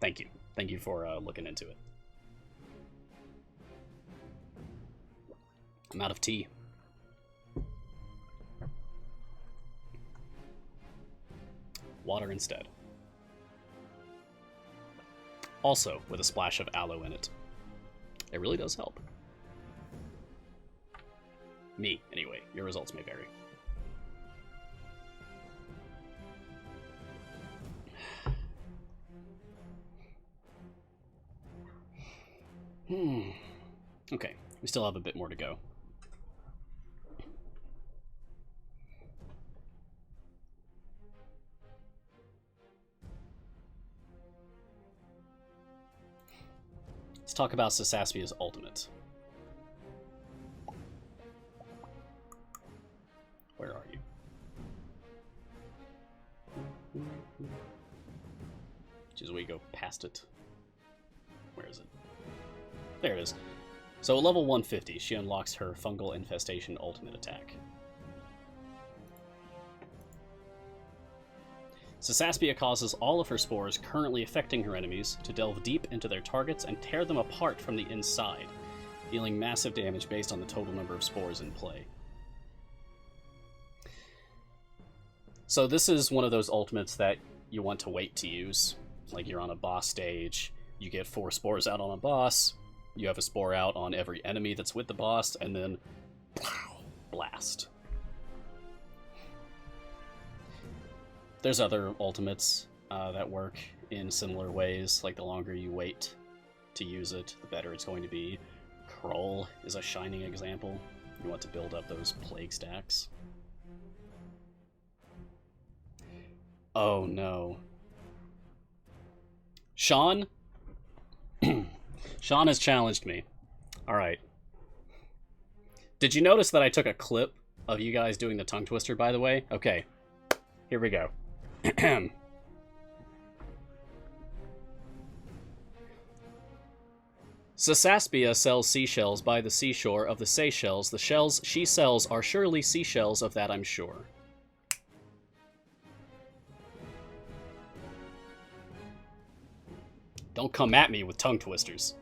Thank you. Thank you for looking into it. I'm out of tea. Water instead. Also with a splash of aloe in it. It really does help. Me, anyway. Your results may vary. Okay, we still have a bit more to go. Let's talk about Sysaspia's ultimate. Where are you? Just we go past it. Where is it? There it is. So at level 150, she unlocks her Fungal Infestation ultimate attack. Sysaspia causes all of her spores currently affecting her enemies to delve deep into their targets and tear them apart from the inside. dealing massive damage based on the total number of spores in play. So this is one of those ultimates that you want to wait to use. Like you're on a boss stage, you get 4 spores out on a boss, you have a spore out on every enemy that's with the boss, and then blast. There's other ultimates that work in similar ways, like the longer you wait to use it, the better it's going to be. Crowell is a shining example. You want to build up those plague stacks. Oh no. Sean? Sean has challenged me. Alright. Did you notice that I took a clip of you guys doing the tongue twister, by the way? Okay. Here we go. Sasaspia sells seashells by the seashore of the Seychelles. The shells she sells are surely seashells, of that I'm sure. Don't come at me with tongue twisters.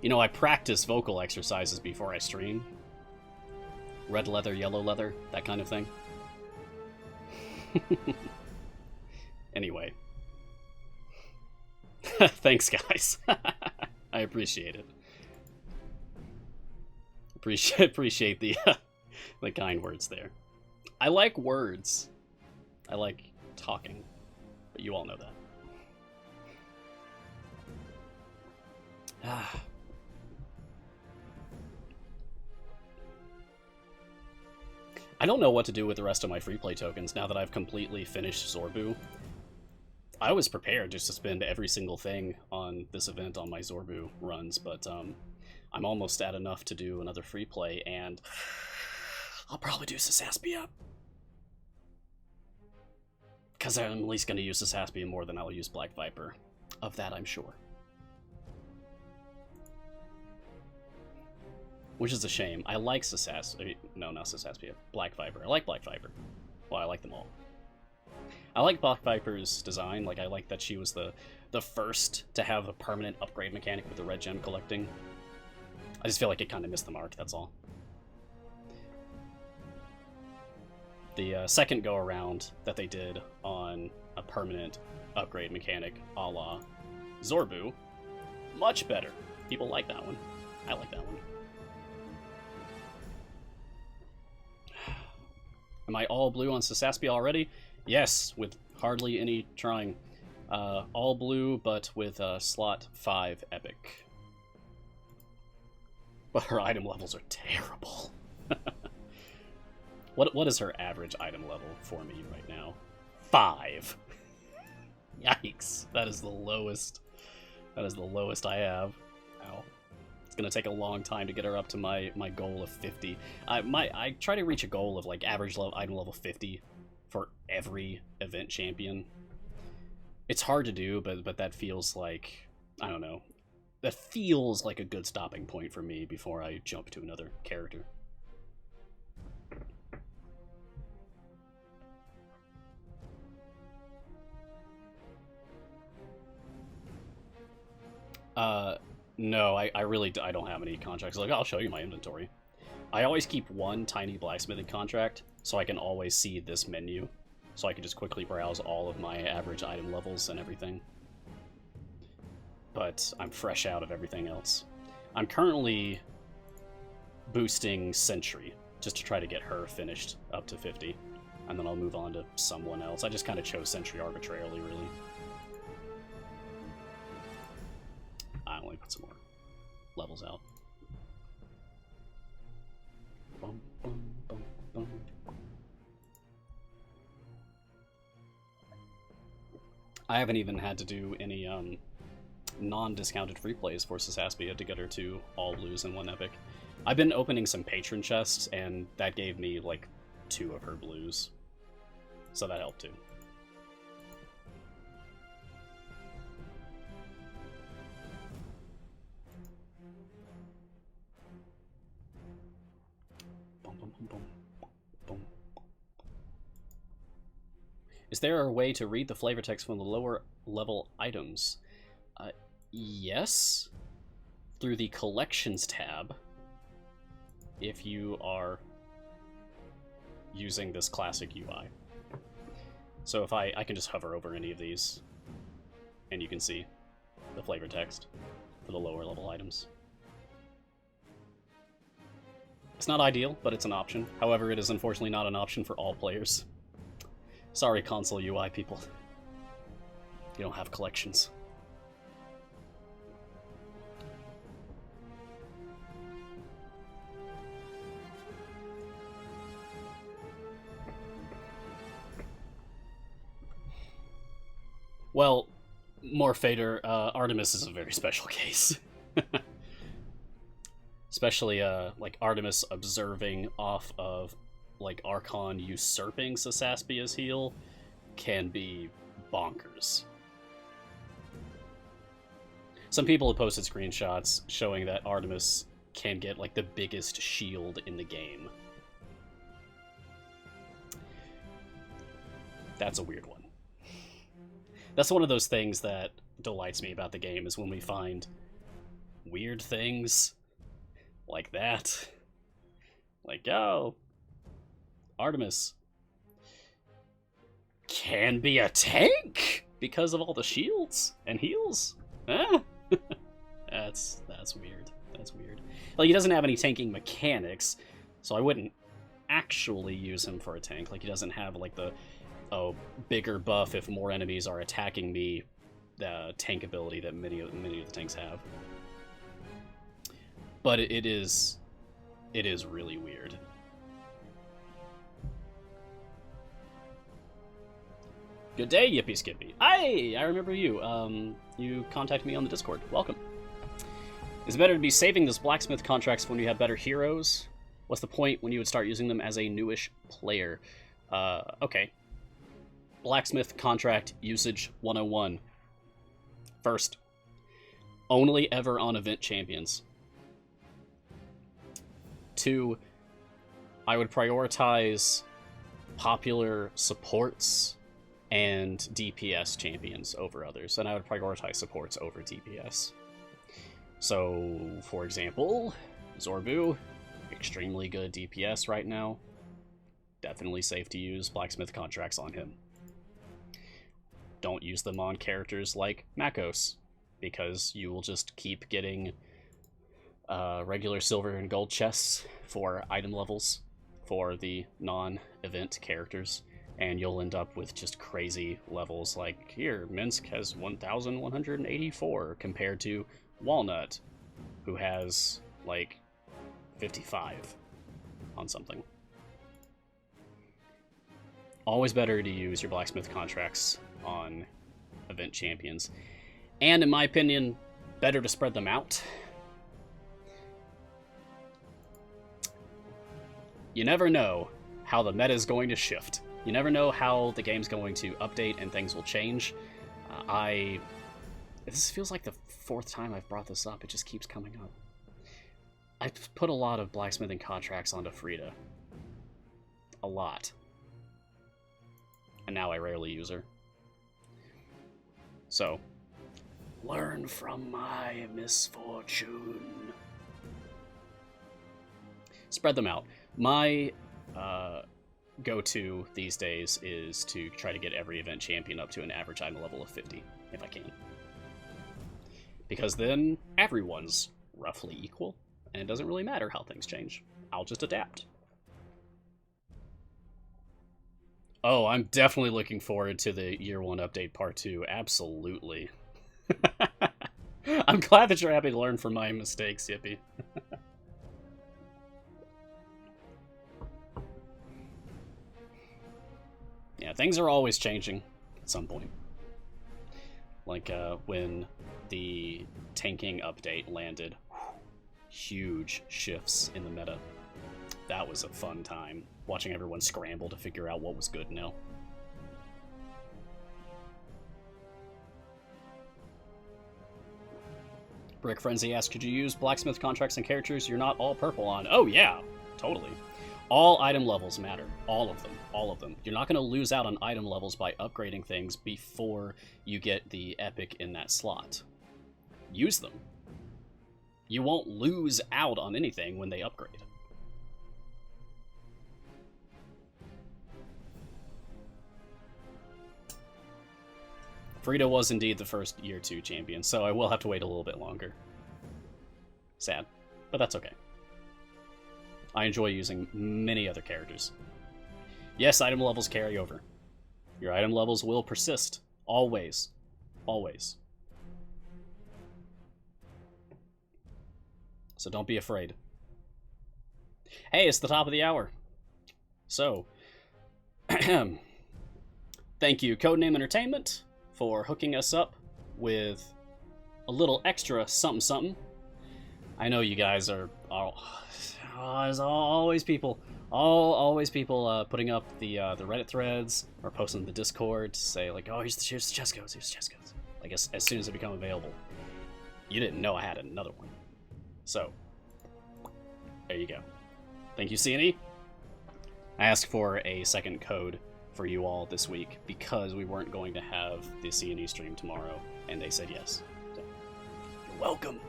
You know, I practice vocal exercises before I stream. Red leather, yellow leather, that kind of thing. Anyway. Thanks, guys. I appreciate it. Appreciate the the kind words there. I like words. I like talking, but you all know that. I don't know what to do with the rest of my free play tokens now that I've completely finished Zorbu. I was prepared just to spend every single thing on this event on my Zorbu runs, but I'm almost at enough to do another free play, and I'll probably do Sasaspia. Because I'm at least going to use Sasaspia more than I'll use Black Viper. Of that, I'm sure. Which is a shame. I like Sasaspia. No, not Sasaspia. Black Viper. I like Black Viper. Well, I like them all. I like Black Viper's design. Like, I like that she was the first to have a permanent upgrade mechanic with the red gem collecting. I just feel like it kind of missed the mark, that's all. The second go-around that they did on a permanent upgrade mechanic a la Zorbu, much better. People like that one. I like that one. Am I all blue on Sasaspia already? Yes, with hardly any trying. All blue, but with slot 5 epic. But her item levels are terrible. What is her average item level for me right now? 5. Yikes. That is the lowest. That is the lowest I have. Ow. It's gonna take a long time to get her up to my goal of 50. I try to reach a goal of like average item level 50 for every event champion. It's hard to do, but that feels like, I don't know. That feels like a good stopping point for me before I jump to another character. No, I really don't have any contracts. Like, I'll show you my inventory. I always keep one tiny blacksmithing contract, so I can always see this menu. So I can just quickly browse all of my average item levels and everything. But I'm fresh out of everything else. I'm currently boosting Sentry, just to try to get her finished up to 50. And then I'll move on to someone else. I just kind of chose Sentry arbitrarily, really. Let me put some more levels out. Bum, bum, bum, bum. I haven't even had to do any non-discounted free plays for Sasaspia to get her to all blues in 1 epic. I've been opening some patron chests, and that gave me like 2 of her blues. So that helped too. Is there a way to read the flavor text from the lower level items? Yes. Through the Collections tab. If you are using this classic UI. So if I can just hover over any of these, and you can see the flavor text for the lower level items. It's not ideal, but it's an option. However, it is unfortunately not an option for all players. Sorry, console UI people. You don't have collections. Well, more Fader, Artemis is a very special case. Especially, like, Artemis observing off of, like, Archon usurping Sasaspia's heal can be bonkers. Some people have posted screenshots showing that Artemis can get, like, the biggest shield in the game. That's a weird one. That's one of those things that delights me about the game, is when we find weird things like that. Like, oh, Artemis can be a tank because of all the shields and heals. That's weird. That's weird. Like, he doesn't have any tanking mechanics, so I wouldn't actually use him for a tank. Like, he doesn't have, like, the bigger buff if more enemies are attacking me, the tank ability that many of the tanks have. But it is really weird. Good day, Yippee Skippy. Hi, I remember you. You contacted me on the Discord. Welcome. Is it better to be saving those blacksmith contracts when you have better heroes? What's the point when you would start using them as a newish player? Okay. Blacksmith contract usage 101. First, only ever on event champions. 2, I would prioritize popular supports and DPS champions over others, and I would prioritize supports over DPS. So, for example, Zorbu, extremely good DPS right now. Definitely safe to use blacksmith contracts on him. Don't use them on characters like Makos, because you will just keep getting regular silver and gold chests for item levels for the non-event characters, and you'll end up with just crazy levels. Like here, Minsk has 1,184 compared to Walnut, who has like 55 on something. Always better to use your blacksmith contracts on event champions, and in my opinion, better to spread them out. You never know how the meta is going to shift. You never know how the game's going to update and things will change. This feels like the 4th time I've brought this up. It just keeps coming up. I've put a lot of blacksmithing contracts onto Frida. A lot. And now I rarely use her. So, learn from my misfortune. Spread them out. My go-to these days is to try to get every event champion up to an average item level of 50, if I can. Because then everyone's roughly equal, and it doesn't really matter how things change. I'll just adapt. Oh, I'm definitely looking forward to the Year 1 update Part 2. Absolutely. I'm glad that you're happy to learn from my mistakes, Yippee. Yeah, things are always changing at some point. Like when the tanking update landed, huge shifts in the meta. That was a fun time, watching everyone scramble to figure out what was good now. Brick Frenzy asks, could you use blacksmith contracts and characters you're not all purple on? Oh yeah, totally. All item levels matter. All of them. All of them. You're not going to lose out on item levels by upgrading things before you get the epic in that slot. Use them. You won't lose out on anything when they upgrade. Frida was indeed the first Year 2 champion, so I will have to wait a little bit longer. Sad, but that's okay. I enjoy using many other characters. Yes, item levels carry over. Your item levels will persist. Always. Always. So don't be afraid. Hey, it's the top of the hour. So, thank you, Codename Entertainment, for hooking us up with a little extra something-something. I know you guys are... there's always people putting up the Reddit threads or posting the Discord to say, like, oh, here's the chest codes, here's the chest codes. Like, as soon as they become available. You didn't know I had another one. So, there you go. Thank you, CNE. I asked for a second code for you all this week because we weren't going to have the CNE stream tomorrow, and they said yes. So, you're welcome.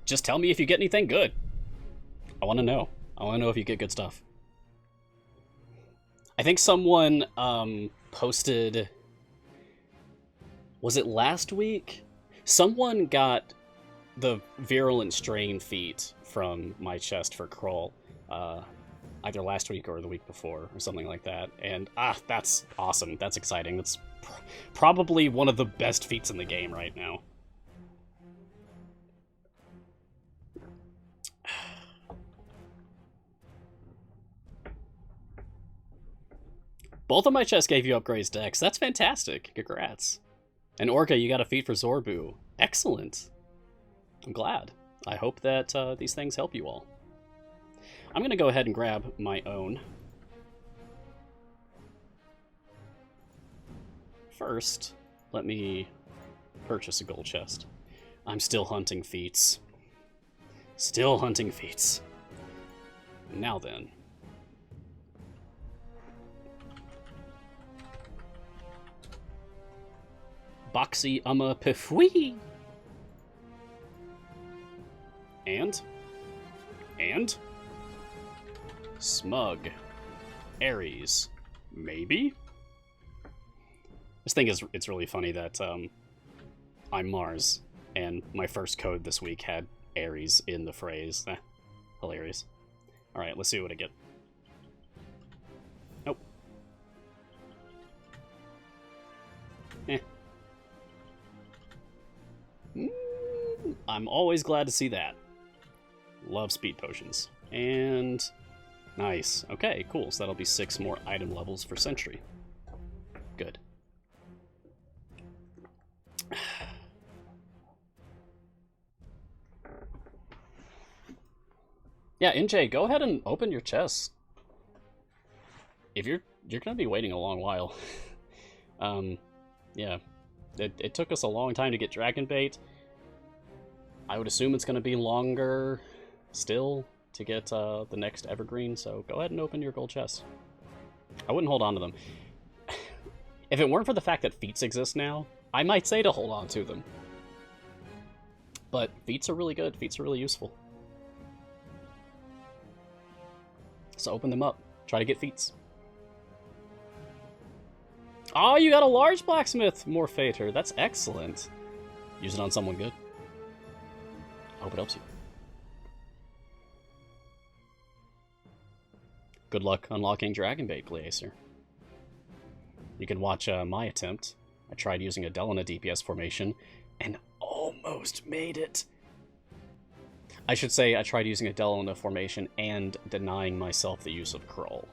Just tell me if you get anything good. I want to know. I want to know if you get good stuff. I think someone posted... Was it last week? Someone got the Virulent Strain feat from my chest for Crowell. Either last week or the week before, or something like that. And, that's awesome. That's exciting. That's probably one of the best feats in the game right now. Both of my chests gave you upgrades, Dex. That's fantastic. Congrats. And Orca, you got a feat for Zorbu. Excellent. I'm glad. I hope that these things help you all. I'm going to go ahead and grab my own. First, let me purchase a gold chest. I'm still hunting feats. Still hunting feats. Now then. Boxy Pifui. And Smug. Aries. Maybe? This thing is, it's really funny that I'm Mars, and my first code this week had Aries in the phrase. Hilarious. Alright, let's see what I get. Nope. I'm always glad to see that. Love speed potions. And... nice. Okay, cool. So that'll be 6 more item levels for Sentry. Good. Yeah, NJ, go ahead and open your chests. If you're gonna be waiting a long while. Yeah. It took us a long time to get Dragon Bait. I would assume it's going to be longer still to get the next Evergreen, so go ahead and open your gold chests. I wouldn't hold on to them. If it weren't for the fact that feats exist now, I might say to hold on to them. But feats are really good. Feats are really useful. So open them up. Try to get feats. Oh, you got a large blacksmith Morphator. That's excellent. Use it on someone good. I hope it helps you. Good luck unlocking Dragon Bait, Glacier. You can watch my attempt. I tried using a Delana DPS formation and almost made it. I should say I tried using a Delana formation and denying myself the use of Crowell.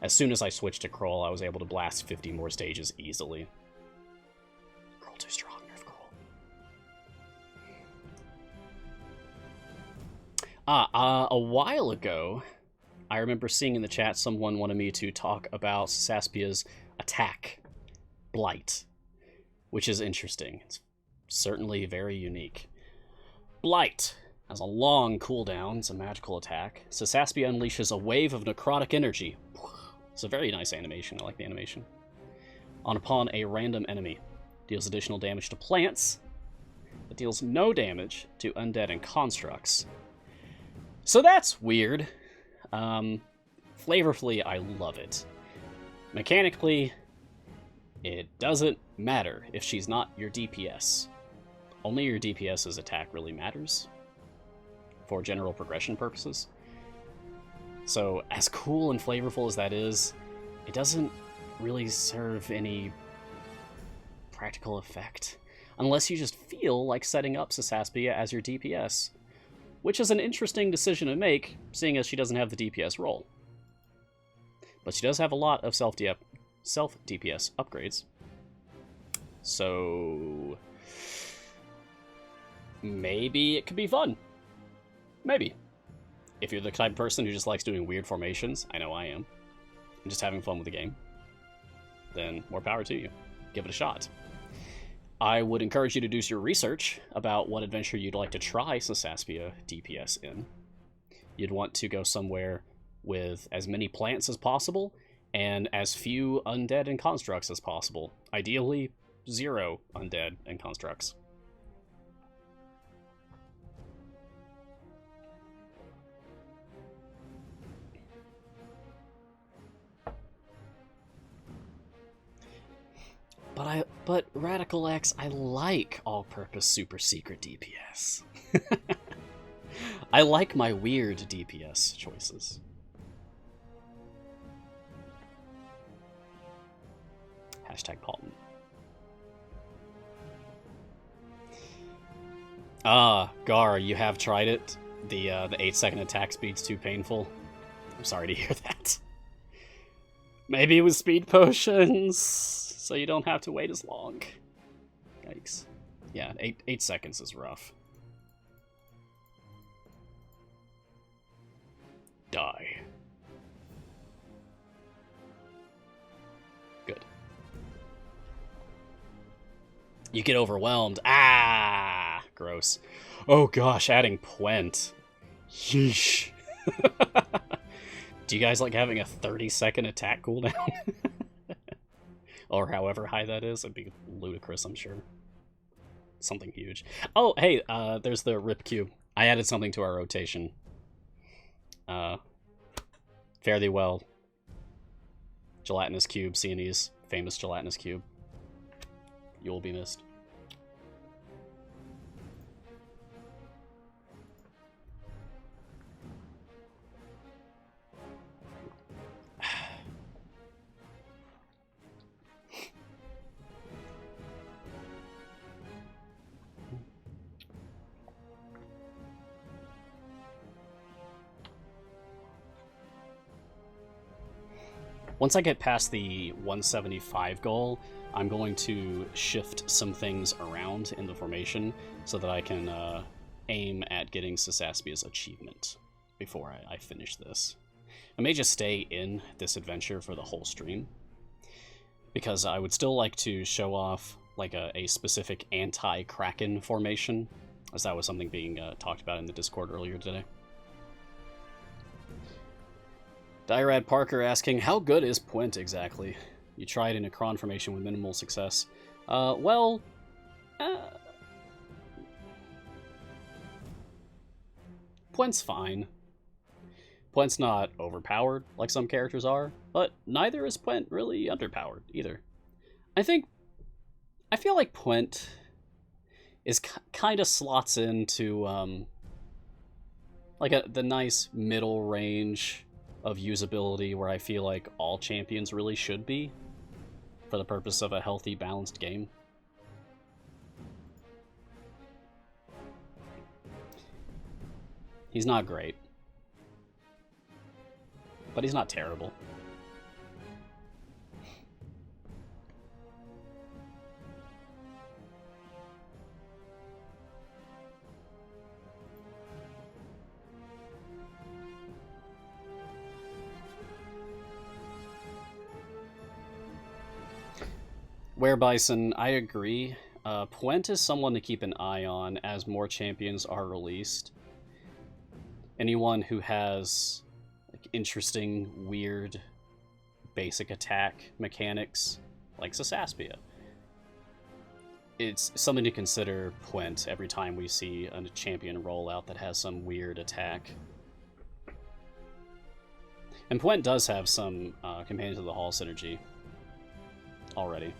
As soon as I switched to Crowell, I was able to blast 50 more stages easily. Crowell too strong, nerf Crowell. A while ago, I remember seeing in the chat someone wanted me to talk about Saspia's attack, Blight, which is interesting. It's certainly very unique. Blight has a long cooldown. It's a magical attack. Sasaspia unleashes a wave of necrotic energy. It's a very nice animation. I like the animation. Upon a random enemy. Deals additional damage to plants, but deals no damage to undead and constructs. So that's weird. Flavorfully, I love it. Mechanically, it doesn't matter if she's not your DPS. Only your DPS's attack really matters for general progression purposes. So, as cool and flavorful as that is, it doesn't really serve any practical effect unless you just feel like setting up Sasaspia as your DPS, which is an interesting decision to make, seeing as she doesn't have the DPS role. But she does have a lot of self-DPS upgrades. So maybe it could be fun. Maybe. If you're the type of person who just likes doing weird formations, I know I am, and just having fun with the game, then more power to you. Give it a shot. I would encourage you to do your research about what adventure you'd like to try Sasaspia DPS in. You'd want to go somewhere with as many plants as possible and as few undead and constructs as possible. Ideally, 0 undead and constructs. But Radical X, I like all-purpose super secret DPS. I like my weird DPS choices. Hashtag Paulton. Gar, you have tried it? The 8-second attack speed's too painful? I'm sorry to hear that. Maybe with speed potions, so you don't have to wait as long. Yikes. Yeah, 8 seconds is rough. Die. Good. You get overwhelmed. Ah! Gross. Oh gosh, adding Puent. Yeesh. Do you guys like having a 30-second attack cooldown? Or however high that is? It'd be ludicrous, I'm sure. Something huge. Oh, hey, there's the Rip Cube. I added something to our rotation. Fare thee well. Gelatinous Cube, Sienese, famous Gelatinous Cube. You will be missed. Once I get past the 175 goal, I'm going to shift some things around in the formation so that I can aim at getting Sasaspia's achievement before I finish this. I may just stay in this adventure for the whole stream, because I would still like to show off like a specific anti-Kraken formation, as that was something being talked about in the Discord earlier today. Dyrad Parker asking, how good is Puent exactly? You tried in a Necron formation with minimal success. Puent's fine. Puent's not overpowered like some characters are, but neither is Puent really underpowered either. I feel like Puent is kind of slots into like the nice middle range of usability where I feel like all champions really should be for the purpose of a healthy, balanced game. He's not great, but he's not terrible. Where Bison, I agree. Puent is someone to keep an eye on as more champions are released. Anyone who has like interesting, weird, basic attack mechanics, like Sasaspia. It's something to consider Puent every time we see a champion rollout that has some weird attack. And Puent does have some Companions of the Hall synergy already.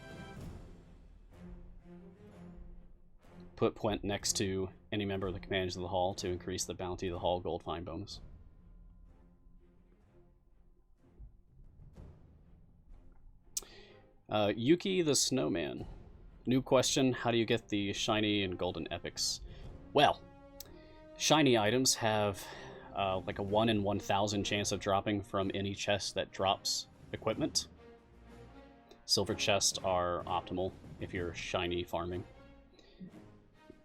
Put Puent next to any member of the Companions of the Hall to increase the Bounty of the Hall gold find bonus. Yuki the Snowman. New question, how do you get the shiny and golden epics? Well, shiny items have like a 1 in 1,000 chance of dropping from any chest that drops equipment. Silver chests are optimal if you're shiny farming.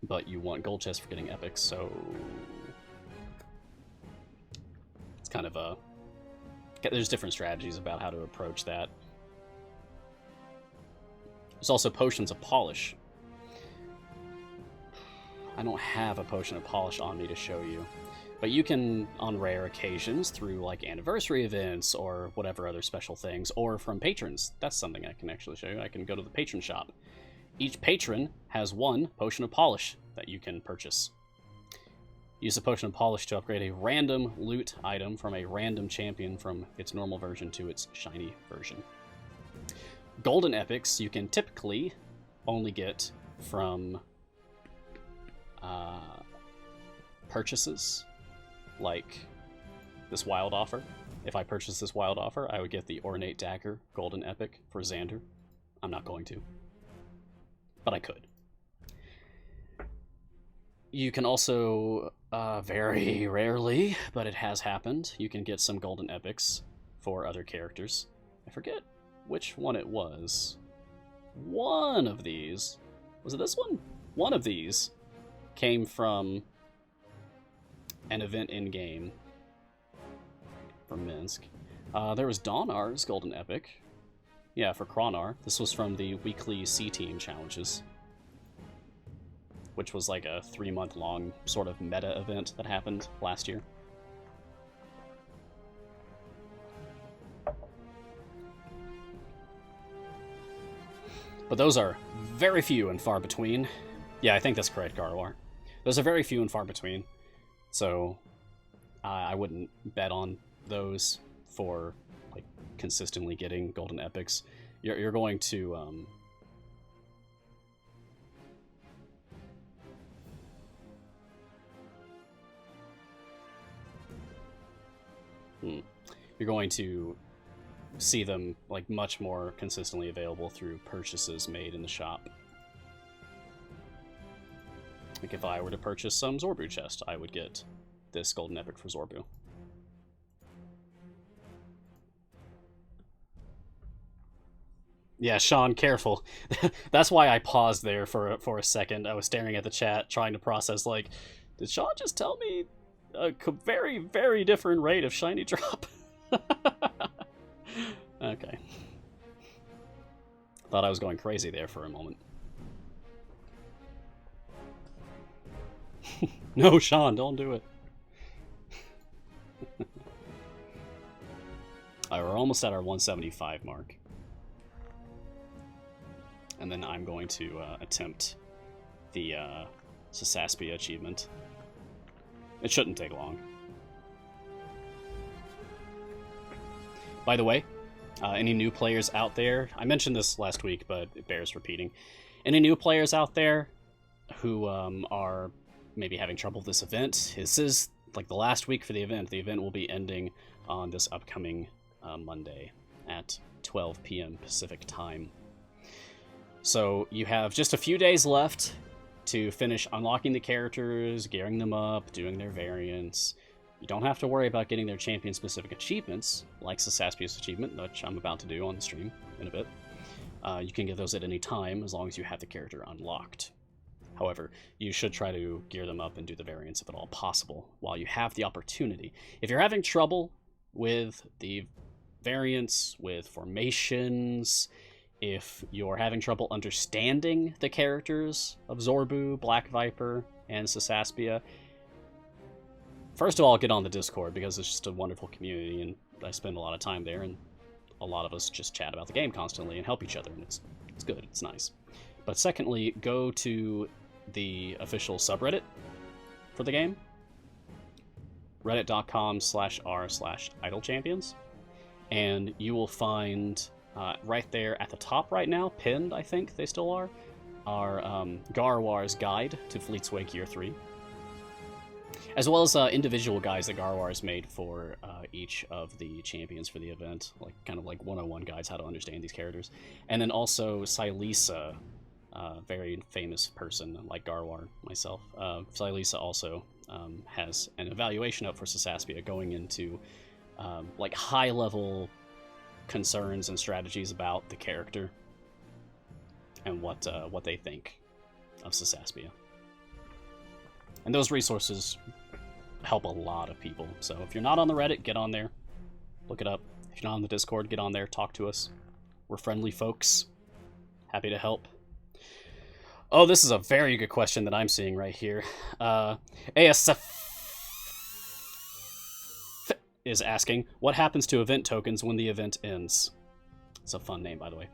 But you want gold chests for getting epics, so it's kind of a... There's different strategies about how to approach that. There's also potions of polish. I don't have a potion of polish on me to show you, but you can, on rare occasions, through like anniversary events or whatever other special things, or from patrons. That's something I can actually show you. I can go to the patron shop. Each patron has 1 potion of polish that you can purchase. Use the potion of polish to upgrade a random loot item from a random champion from its normal version to its shiny version. Golden epics you can typically only get from purchases, like this wild offer. If I purchase this wild offer, I would get the Ornate Dagger Golden Epic for Xander. I'm not going to, but I could. You can also, very rarely, but it has happened, you can get some Golden Epics for other characters. I forget which one it was. One of these, was it this one? One of these came from an event in-game from Minsk. There was Dawnar's Golden Epic. Yeah, for Kronar. This was from the weekly C-Team challenges, which was like a 3-month-long sort of meta event that happened last year. But those are very few and far between. Yeah, I think that's correct, Garwar. Those are very few and far between. So I wouldn't bet on those for like consistently getting golden epics. You're going to you're going to see them like much more consistently available through purchases made in the shop. Like if I were to purchase some Zorbu chest, I would get this golden epic for Zorbu. Yeah, Sean, careful. That's why I paused there for a second. I was staring at the chat, trying to process, like, did Sean just tell me a very, very different rate of shiny drop? Okay. Thought I was going crazy there for a moment. No, Sean, don't do it. Alright, we're almost at our 175 mark. And then I'm going to attempt the Sasaspia achievement. It shouldn't take long. By the way, any new players out there, I mentioned this last week, but it bears repeating. Any new players out there who are maybe having trouble with this event, this is like the last week for the event. The event will be ending on this upcoming Monday at 12 p.m. Pacific time. So you have just a few days left to finish unlocking the characters, gearing them up, doing their variants. You don't have to worry about getting their champion-specific achievements, like Sasaspia's achievement, which I'm about to do on the stream in a bit. You can get those at any time, as long as you have the character unlocked. However, you should try to gear them up and do the variants if at all possible, while you have the opportunity. If you're having trouble with the variants, with formations, if you're having trouble understanding the characters of Zorbu, Black Viper, and Sasaspia, first of all, get on the Discord, because it's just a wonderful community, and I spend a lot of time there, and a lot of us just chat about the game constantly and help each other, and it's good, it's nice. But secondly, go to the official subreddit for the game, reddit.com/r/idlechampions, and you will find right there at the top right now, pinned, I think they still are Garwar's guide to Fleetsway Gear 3, as well as individual guides that Garwar has made for each of the champions for the event, like kind of like 101 guides how to understand these characters. And then also Silisa, very famous person like Garwar, myself. Silisa also has an evaluation up for Sasaspia going into like high-level concerns and strategies about the character and what they think of Sasaspia. And those resources help a lot of people. So if you're not on the Reddit, get on there, look it up. If you're not on the Discord, get on there, talk to us. We're friendly folks, happy to help. Oh, this is a very good question that I'm seeing right here. ASF is asking, what happens to event tokens when the event ends? It's a fun name, by the way.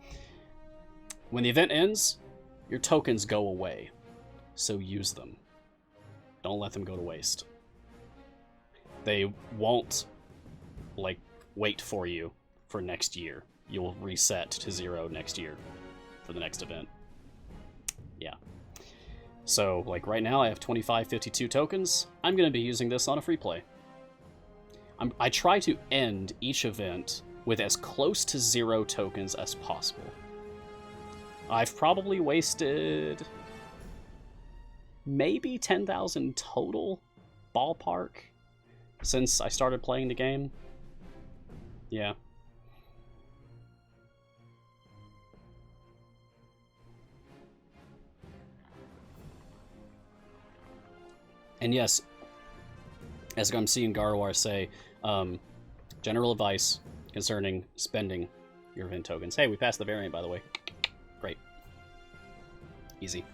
When the event ends, your tokens go away, so use them. Don't let them go to waste. They won't, like, wait for you for next year. You'll reset to 0 next year for the next event. Yeah. So, like, right now I have 2552 tokens. I'm going to be using this on a free play. I try to end each event with as close to 0 tokens as possible. I've probably wasted maybe 10,000 total, ballpark, since I started playing the game. Yeah. And yes, as I'm seeing Garwar say, general advice concerning spending your event tokens. Hey, we passed the variant, by the way. Great. Easy.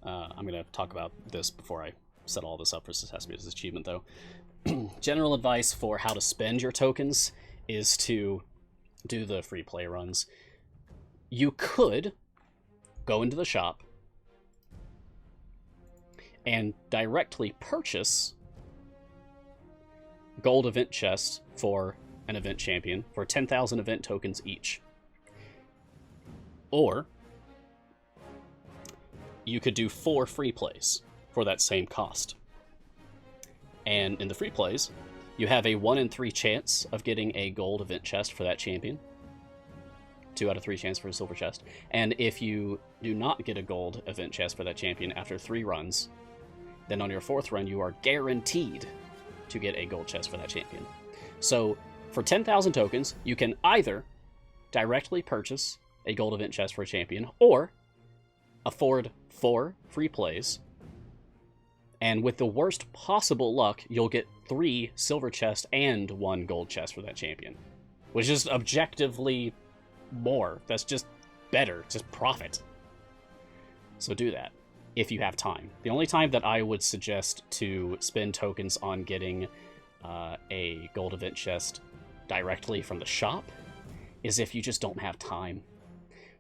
I'm going to talk about this before I set all this up for Sasaspia's achievement, though. General advice for how to spend your tokens is to do the free play runs. You could go into the shop and directly purchase gold event chests for an event champion for 10,000 event tokens each. Or you could do 4 free plays for that same cost. And in the free plays, you have a 1 in 3 chance of getting a gold event chest for that champion. 2 out of 3 chance for a silver chest. And if you do not get a gold event chest for that champion after 3 runs, then on your 4th run, you are guaranteed to get a gold chest for that champion. So for 10,000 tokens, you can either directly purchase a gold event chest for a champion, or afford 4 free plays, and with the worst possible luck, you'll get 3 silver chests and 1 gold chest for that champion, which is objectively more. That's just better, just profit. So do that if you have time. The only time that I would suggest to spend tokens on getting a gold event chest directly from the shop is if you just don't have time.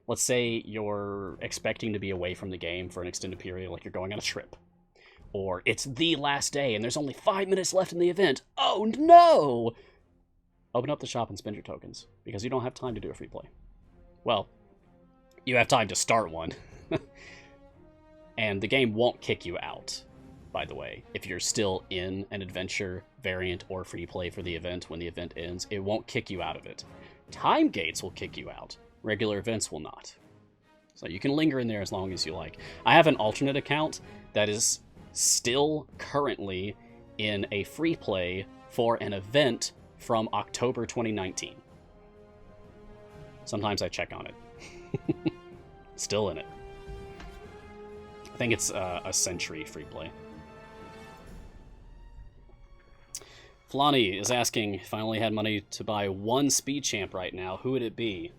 Let's say you're expecting to be away from the game for an extended period, like you're going on a trip. Or it's the last day and there's only 5 minutes left in the event. Oh no! Open up the shop and spend your tokens, because you don't have time to do a free play. Well, you have time to start one. And the game won't kick you out, by the way. If you're still in an adventure, variant, or free play for the event when the event ends, it won't kick you out of it. Time gates will kick you out. Regular events will not. So you can linger in there as long as you like. I have an alternate account that is still currently in a free play for an event from October 2019. Sometimes I check on it. Still in it. I think it's a Century free play. Flani is asking, if I only had money to buy 1 speed champ right now, who would it be?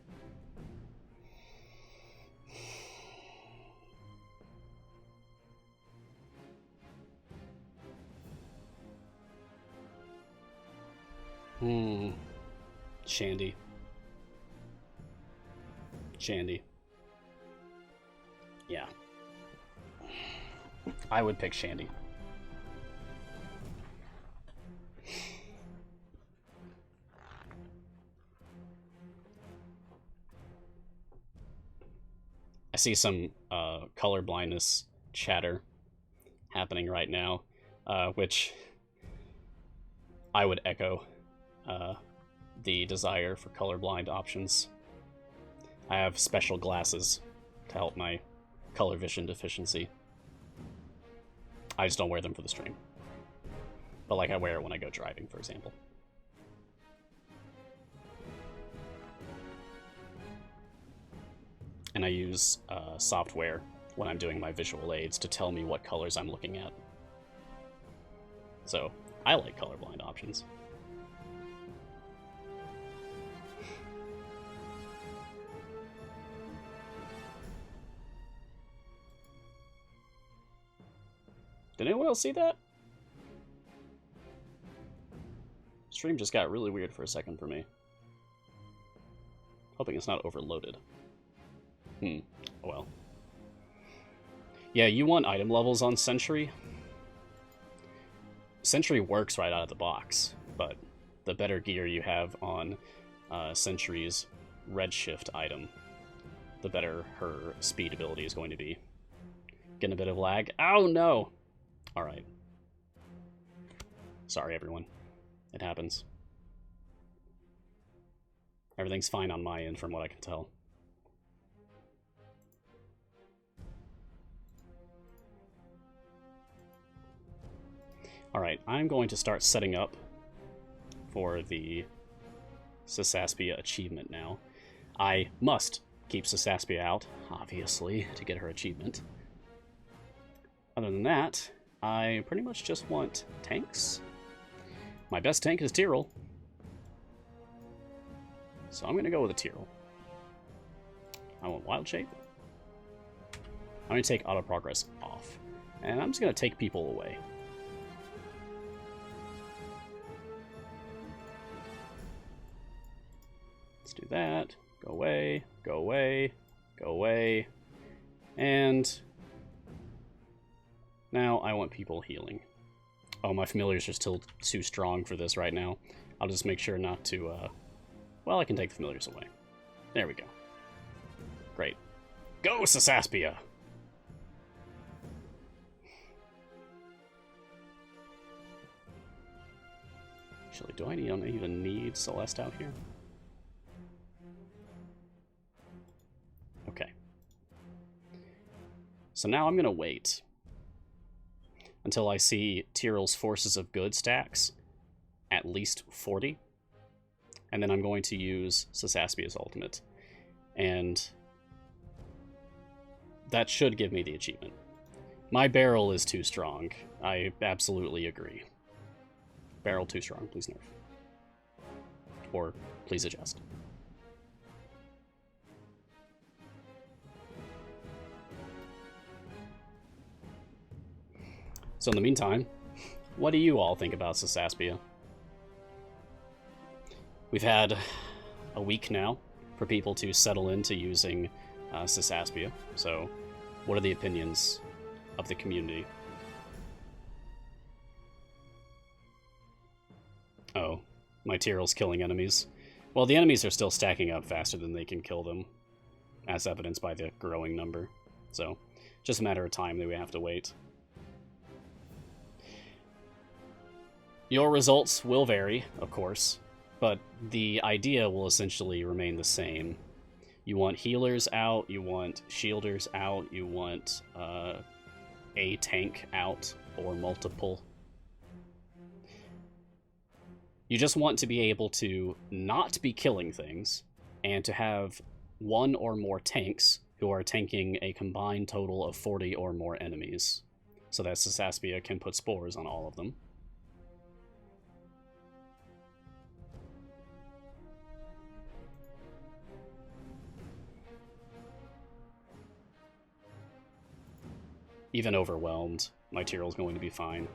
Shandy. Shandy. Yeah. I would pick Shandy. I see some color blindness chatter happening right now, which I would echo the desire for colorblind options. I have special glasses to help my color vision deficiency. I just don't wear them for the stream. But like I wear it when I go driving, for example. And I use software when I'm doing my visual aids to tell me what colors I'm looking at. So, I like colorblind options. Did anyone else see that? Stream just got really weird for a second for me. Hoping it's not overloaded. Oh well. Yeah, you want item levels on Sentry. Sentry works right out of the box, but the better gear you have on Sentry's redshift item, the better her speed ability is going to be. Getting a bit of lag. Oh no! Alright. Sorry everyone. It happens. Everything's fine on my end from what I can tell. Alright, I'm going to start setting up for the Sysaspia achievement now. I must keep Sysaspia out, obviously, to get her achievement. Other than that, I pretty much just want tanks. My best tank is Tyrell, so I'm going to go with a Tyrell. I want Wild Shape. I'm going to take Auto Progress off, and I'm just going to take people away. Let's do that. Go away, go away, go away, and now I want people healing. Oh, my familiars are still too strong for this right now. I'll just make sure not to, well, I can take the familiars away. There we go. Great. Go, Sysaspia! Actually, do I even need Celeste out here? Okay. So now I'm going to wait until I see Tyrell's Forces of Good stacks at least 40. And then I'm going to use Sysaspia's ultimate. And that should give me the achievement. My barrel is too strong. I absolutely agree. Barrel too strong, please nerf. Or please adjust. So in the meantime, what do you all think about Sysaspia? We've had a week now for people to settle into using Sysaspia, so what are the opinions of the community? Oh, my Tyrell's killing enemies. Well, the enemies are still stacking up faster than they can kill them, as evidenced by the growing number. So, just a matter of time that we have to wait. Your results will vary, of course, but the idea will essentially remain the same. You want healers out, you want shielders out, you want a tank out, or multiple. You just want to be able to not be killing things, and to have one or more tanks who are tanking a combined total of 40 or more enemies, so that Sysaspia can put spores on all of them. Even overwhelmed, my Tyrell's going to be fine.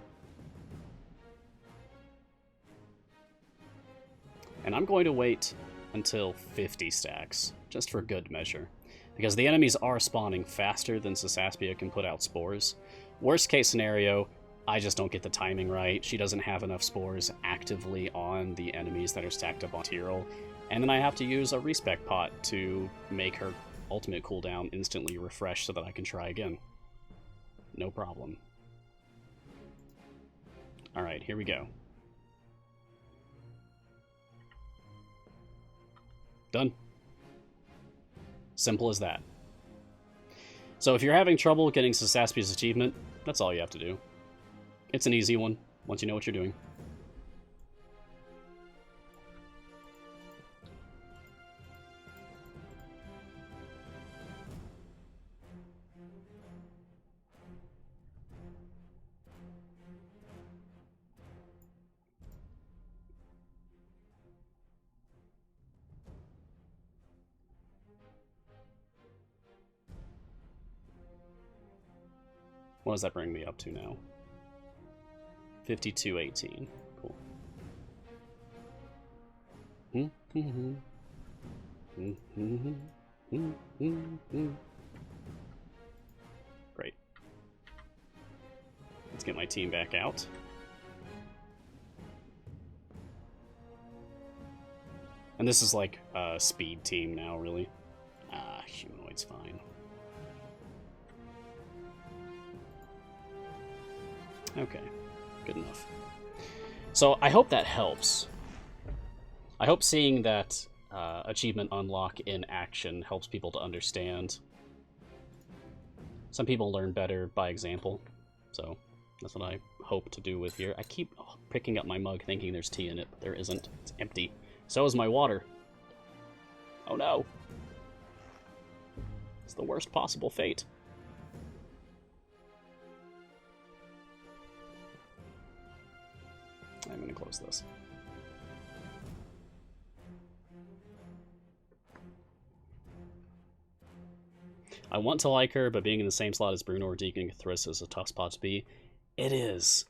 And I'm going to wait until 50 stacks, just for good measure. Because the enemies are spawning faster than Sasaspia can put out spores. Worst case scenario, I just don't get the timing right. She doesn't have enough spores actively on the enemies that are stacked up on Tyrell. And then I have to use a respec pot to make her ultimate cooldown instantly refresh so that I can try again. No problem. Alright, here we go. Done. Simple as that. So if you're having trouble getting Sasaspia's achievement, that's all you have to do. It's an easy one, once you know what you're doing. What does that bring me up to now? 5218. Cool. Great. Let's get my team back out. And this is like a speed team now, really. Humanoid's fine. Okay, good enough. So I hope that helps. I hope seeing that achievement unlock in action helps people to understand. Some people learn better by example, so that's what I hope to do with here. I keep picking up my mug thinking there's tea in it, but there isn't. It's empty. So is my water. Oh no. It's the worst possible fate. I'm going to close this. I want to like her, but being in the same slot as Bruno or Deacon Thriss is a tough spot to be. It is.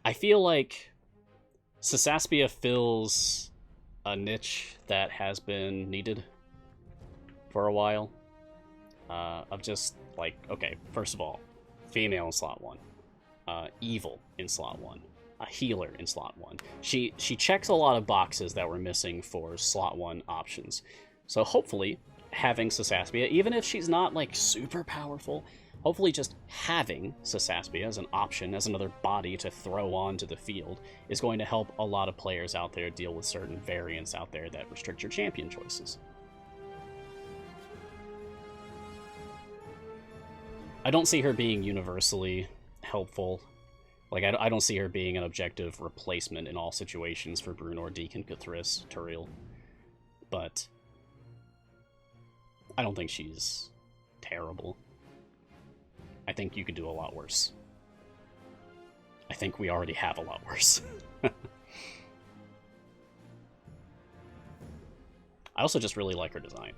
I feel like Sasaspia fills a niche that has been needed for a while. Of just, like, okay, first of all, female in slot 1. Evil in slot 1. A healer in slot 1. She checks a lot of boxes that were missing for slot 1 options. So hopefully, having Sasaspia, even if she's not like super powerful, hopefully just having Sasaspia as an option, as another body to throw onto the field, is going to help a lot of players out there deal with certain variants out there that restrict your champion choices. I don't see her being universally helpful. Like, I don't see her being an objective replacement in all situations for Brune or Deacon Thriss, Turiel. But I don't think she's terrible. I think you could do a lot worse. I think we already have a lot worse. I also just really like her design.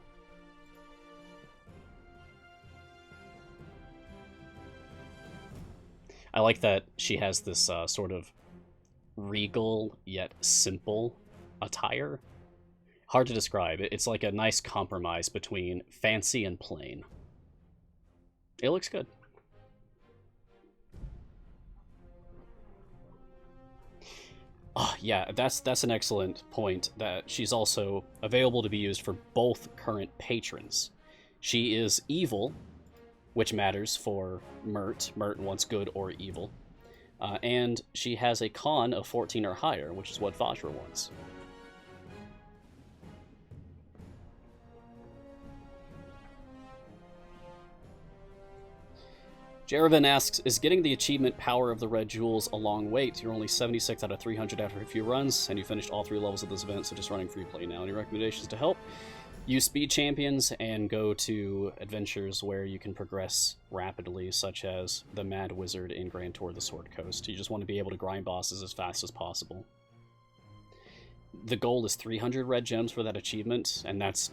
I like that she has this sort of regal yet simple attire. Hard to describe. It's like a nice compromise between fancy and plain. It looks good. Oh, yeah, that's an excellent point, that she's also available to be used for both current patrons. She is evil, which matters for Mert. Mert wants good or evil. And she has a con of 14 or higher, which is what Vajra wants. Jerevan asks, is getting the achievement Power of the Red Jewels a long wait? You're only 76 out of 300 after a few runs, and you finished all 3 levels of this event, so just running free play now. Any recommendations to help? Use speed champions and go to adventures where you can progress rapidly, such as the Mad Wizard in Grand Tour of the Sword Coast. You just want to be able to grind bosses as fast as possible. The goal is 300 red gems for that achievement, and that's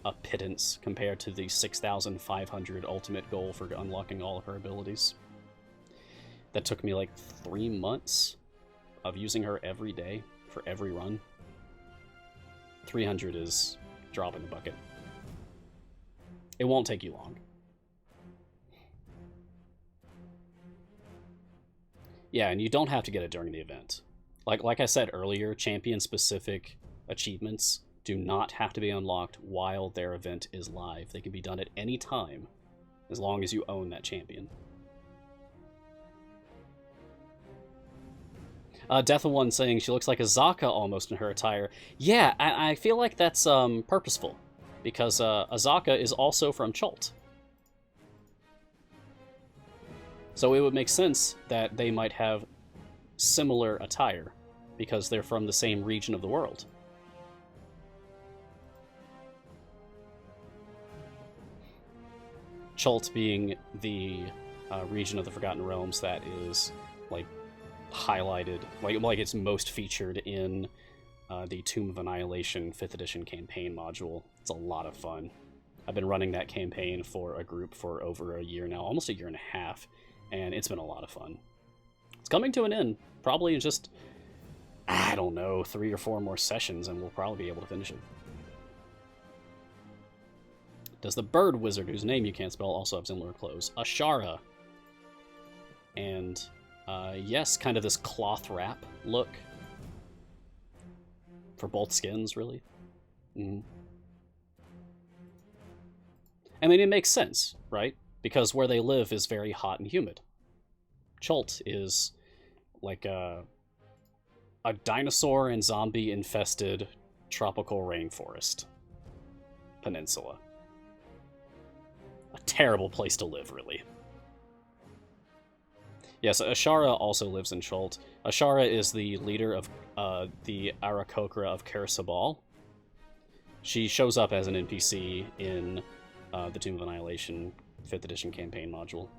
a pittance compared to the 6,500 ultimate goal for unlocking all of her abilities. That took me like 3 months of using her every day for every run. 300 is dropping the bucket. It won't take you long. Yeah, and you don't have to get it during the event. Like I said earlier, champion-specific achievements do not have to be unlocked while their event is live. They can be done at any time, as long as you own that champion. Death of One saying she looks like a Azaka almost in her attire. Yeah, I feel like that's purposeful, because Azaka is also from Chult. So it would make sense that they might have similar attire, because they're from the same region of the world. Chult being the region of the Forgotten Realms that is, like, highlighted, like it's most featured in the Tomb of Annihilation 5th edition campaign module. It's a lot of fun. I've been running that campaign for a group for over a year now, almost a year and a half, and it's been a lot of fun. It's coming to an end, probably in just, I don't know, 3 or 4 more sessions, and we'll probably be able to finish it. Does the bird wizard, whose name you can't spell, also have similar clothes? Ashara. And, yes, kind of this cloth wrap look. For both skins, really. Mm-hmm. I mean, it makes sense, right? Because where they live is very hot and humid. Chult is like a dinosaur and zombie-infested tropical rainforest peninsula. A terrible place to live, really. Yes, Ashara also lives in Chult. Ashara is the leader of the Arakokra of Kersabal. She shows up as an NPC in the Tomb of Annihilation 5th edition campaign module.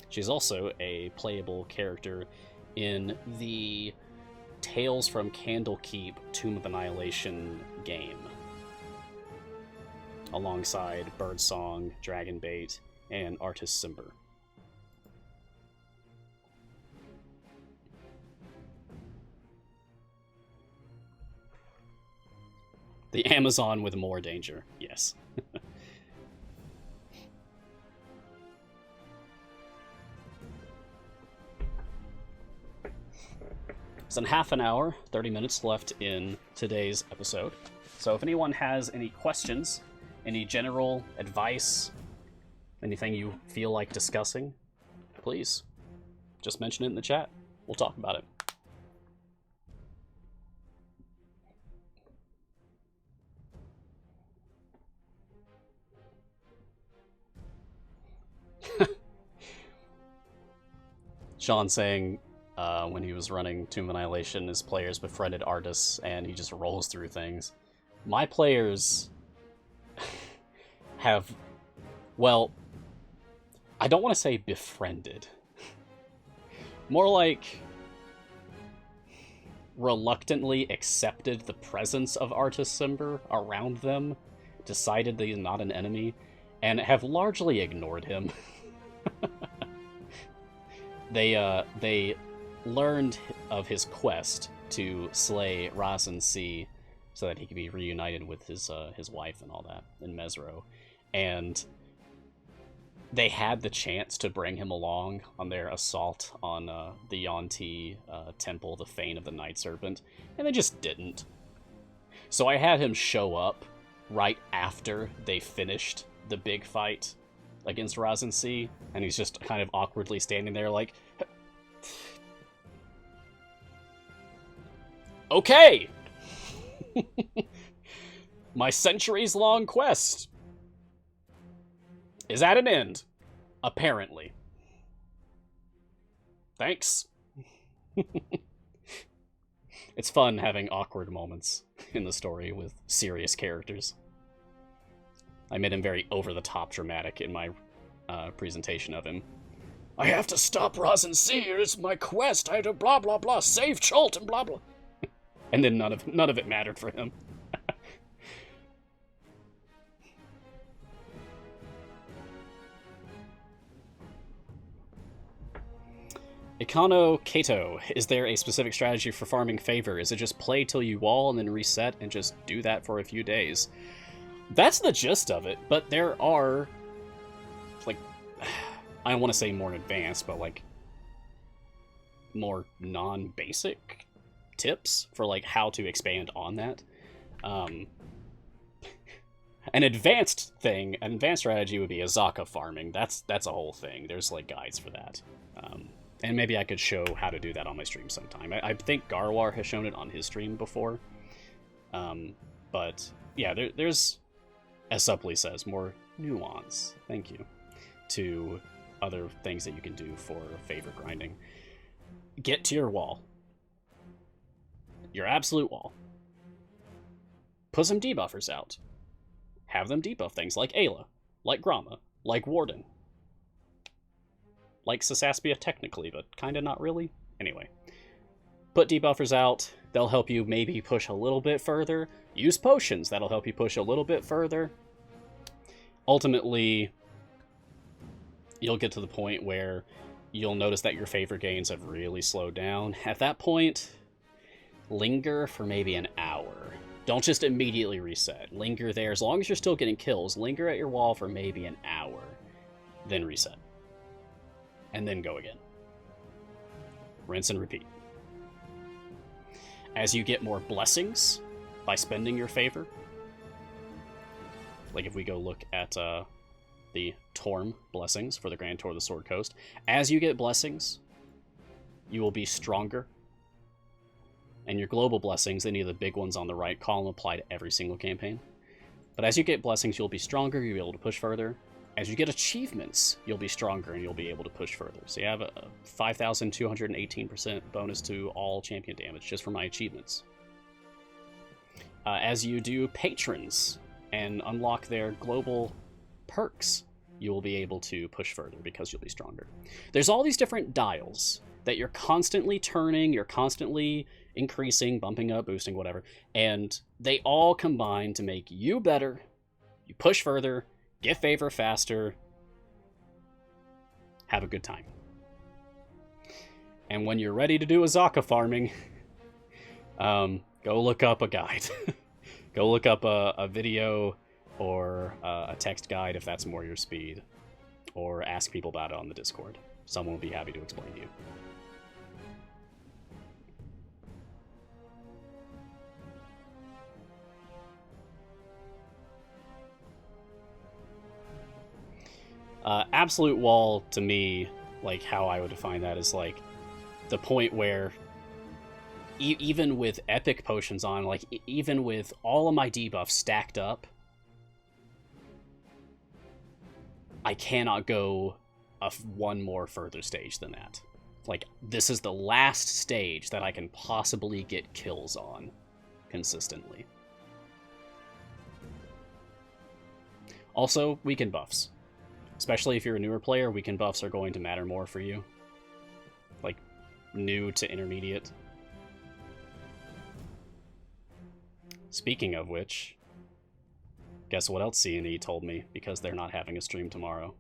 She's also a playable character in the Tales from Candlekeep Tomb of Annihilation game, alongside Birdsong, Dragonbait, and Artist Simber. The Amazon with more danger, yes. It's in half an hour, 30 minutes left in today's episode. So if anyone has any questions, any general advice, anything you feel like discussing, please just mention it in the chat. We'll talk about it. Sean saying when he was running Tomb of Annihilation, his players befriended artists and he just rolls through things. My players have, well, I don't want to say befriended. More like reluctantly accepted the presence of Artist Simber around them, decided that he's not an enemy, and have largely ignored him. They learned of his quest to slay Razan C so that he could be reunited with his wife and all that in Mesro, and they had the chance to bring him along on their assault on the Yonti temple, the Fane of the Night Serpent, and they just didn't. So I had him show up right after they finished the big fight against Razan C, and he's just kind of awkwardly standing there like, okay! My centuries-long quest is at an end, apparently. Thanks. It's fun having awkward moments in the story with serious characters. I made him very over-the-top dramatic in my presentation of him. I have to stop Razan C, it's my quest, I have to blah blah blah, save Chult and blah blah. And then none of it mattered for him. Ikano Kato, is there a specific strategy for farming favor? Is it just play till you wall and then reset and just do that for a few days? That's the gist of it, but there are, like, I don't want to say more advanced, but, like, more non-basic tips for, like, how to expand on that. An advanced strategy would be Azaka farming. That's a whole thing. There's, like, guides for that. And maybe I could show how to do that on my stream sometime. I think Garwar has shown it on his stream before. But, yeah, there's, as Supply says, more nuance, thank you, to other things that you can do for favor grinding. Get to your wall. Your absolute wall. Put some debuffers out. Have them debuff things like Ayla, like Grama, like Warden. Like Sasaspia technically, but kinda not really. Anyway. Put debuffers out. They'll help you maybe push a little bit further. Use potions. That'll help you push a little bit further. Ultimately, you'll get to the point where you'll notice that your favor gains have really slowed down. At that point, linger for maybe an hour. Don't just immediately reset. Linger there. As long as you're still getting kills, linger at your wall for maybe an hour. Then reset. And then go again. Rinse and repeat. As you get more blessings by spending your favor, like if we go look at the Torm blessings for the Grand Tour of the Sword Coast, as you get blessings, you will be stronger. And your global blessings, any of the big ones on the right column, apply to every single campaign. But as you get blessings, you'll be stronger, you'll be able to push further. As you get achievements, you'll be stronger and you'll be able to push further. So you have a 5,218% bonus to all champion damage just for my achievements. As you do patrons and unlock their global perks, you will be able to push further because you'll be stronger. There's all these different dials that you're constantly turning, you're constantly increasing, bumping up, boosting, whatever, and they all combine to make you better, you push further, get favor faster, have a good time. And when you're ready to do Azaka farming, go look up a guide. Go look up a video or a text guide if that's more your speed, or ask people about it on the Discord. Someone will be happy to explain to you. Absolute wall, to me, like, how I would define that is, like, the point where, even with epic potions on, like, even with all of my debuffs stacked up, I cannot go one more further stage than that. Like, this is the last stage that I can possibly get kills on consistently. Also, weekend buffs. Especially if you're a newer player, weekend buffs are going to matter more for you. Like, new to intermediate. Speaking of which, guess what else C&E told me, because they're not having a stream tomorrow.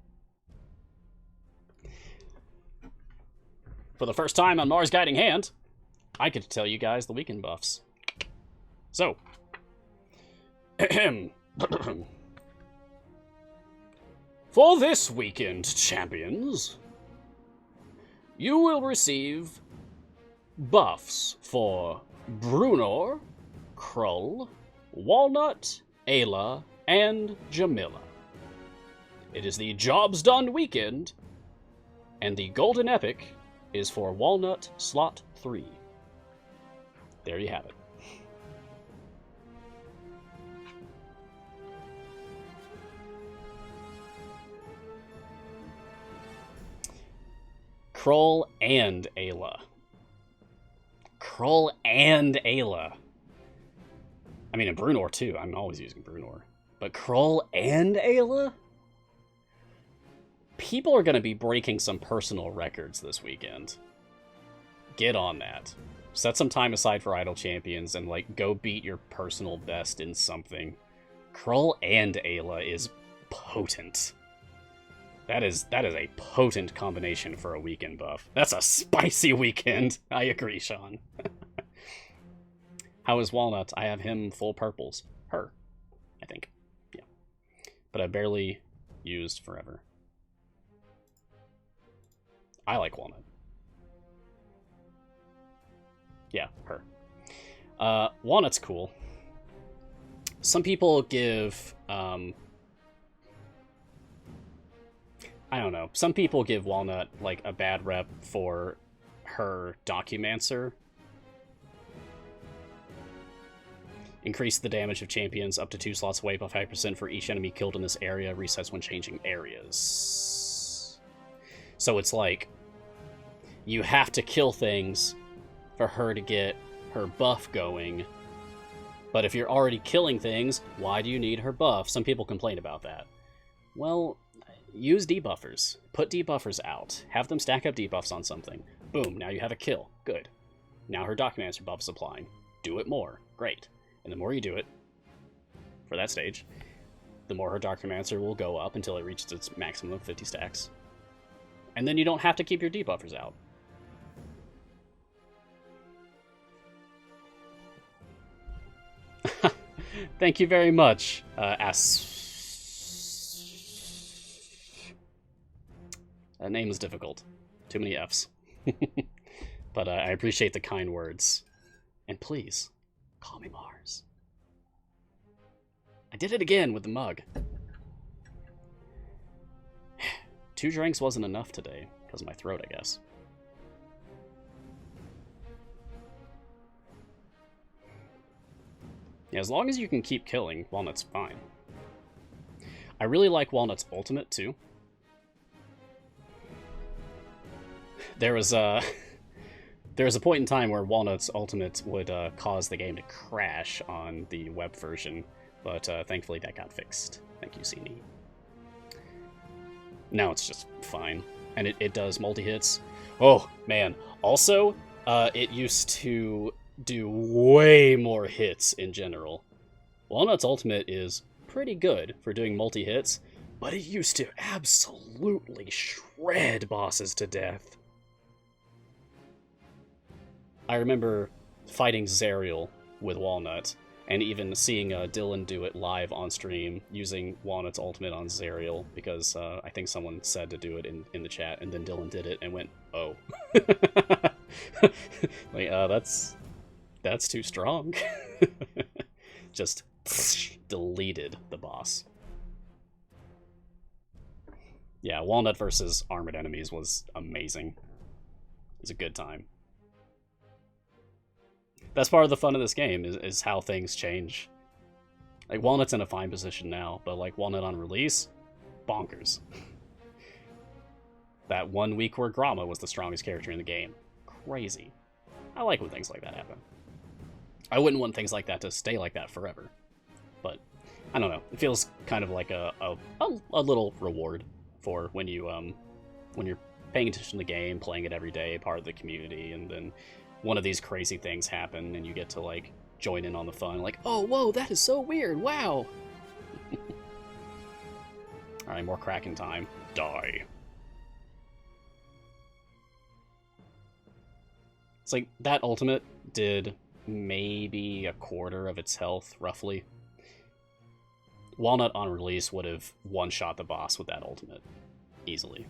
For the first time on Mars Guiding Hand, I get to tell you guys the weekend buffs. So, for this weekend, champions, you will receive buffs for Bruno, Crowell, Walnut, Ayla, and Jamila. It is the Jobs Done weekend, and the Golden Epic is for Walnut Slot 3. There you have it. Crowell and Ayla. Crowell and Ayla. I mean, and Bruno too. I'm always using Bruno. But Crowell and Ayla? People are going to be breaking some personal records this weekend. Get on that. Set some time aside for Idle Champions and, like, go beat your personal best in something. Crowell and Ayla is potent. That is a potent combination for a weekend buff. That's a spicy weekend. I agree, Sean. How is Walnut? I have him full purples. Her, I think. Yeah. But I barely used forever. I like Walnut. Yeah, her. Walnut's cool. Some people give... I don't know. Some people give Walnut, like, a bad rep for her Documancer. Increase the damage of champions up to 2 slots away by 5% for each enemy killed in this area. Resets when changing areas. So it's like, you have to kill things for her to get her buff going. But if you're already killing things, why do you need her buff? Some people complain about that. Well... use debuffers. Put debuffers out. Have them stack up debuffs on something. Boom, now you have a kill. Good. Now her Documancer buff is applying. Do it more. Great. And the more you do it, for that stage, the more her Documancer will go up until it reaches its maximum of 50 stacks. And then you don't have to keep your debuffers out. Thank you very much, That name is difficult. Too many Fs. But I appreciate the kind words. And please, call me Mars. I did it again with the mug. 2 drinks wasn't enough today, because of my throat, I guess. Yeah, as long as you can keep killing, Walnut's fine. I really like Walnut's ultimate, too. There was a point in time where Walnut's ultimate would cause the game to crash on the web version, but thankfully that got fixed. Thank you, Cini. Now it's just fine, and it does multi-hits. Oh, man. Also, it used to do way more hits in general. Walnut's ultimate is pretty good for doing multi-hits, but it used to absolutely shred bosses to death. I remember fighting Zerial with Walnut, and even seeing Dylan do it live on stream using Walnut's ultimate on Zerial, because I think someone said to do it in the chat, and then Dylan did it and went, oh. Like, that's too strong. Just deleted the boss. Yeah, Walnut versus armored enemies was amazing. It was a good time. That's part of the fun of this game, is how things change. Like, Walnut's in a fine position now, but like Walnut on release, bonkers. That 1 week where Gromma was the strongest character in the game. Crazy. I like when things like that happen. I wouldn't want things like that to stay like that forever. But, I don't know. It feels kind of like a little reward for when you're paying attention to the game, playing it every day, part of the community, and then one of these crazy things happen, and you get to, like, join in on the fun. Like, oh, whoa, that is so weird, wow! Alright, more Kraken time. Die. It's like, that ultimate did maybe a quarter of its health, roughly. Walnut on release would have one-shot the boss with that ultimate. Easily.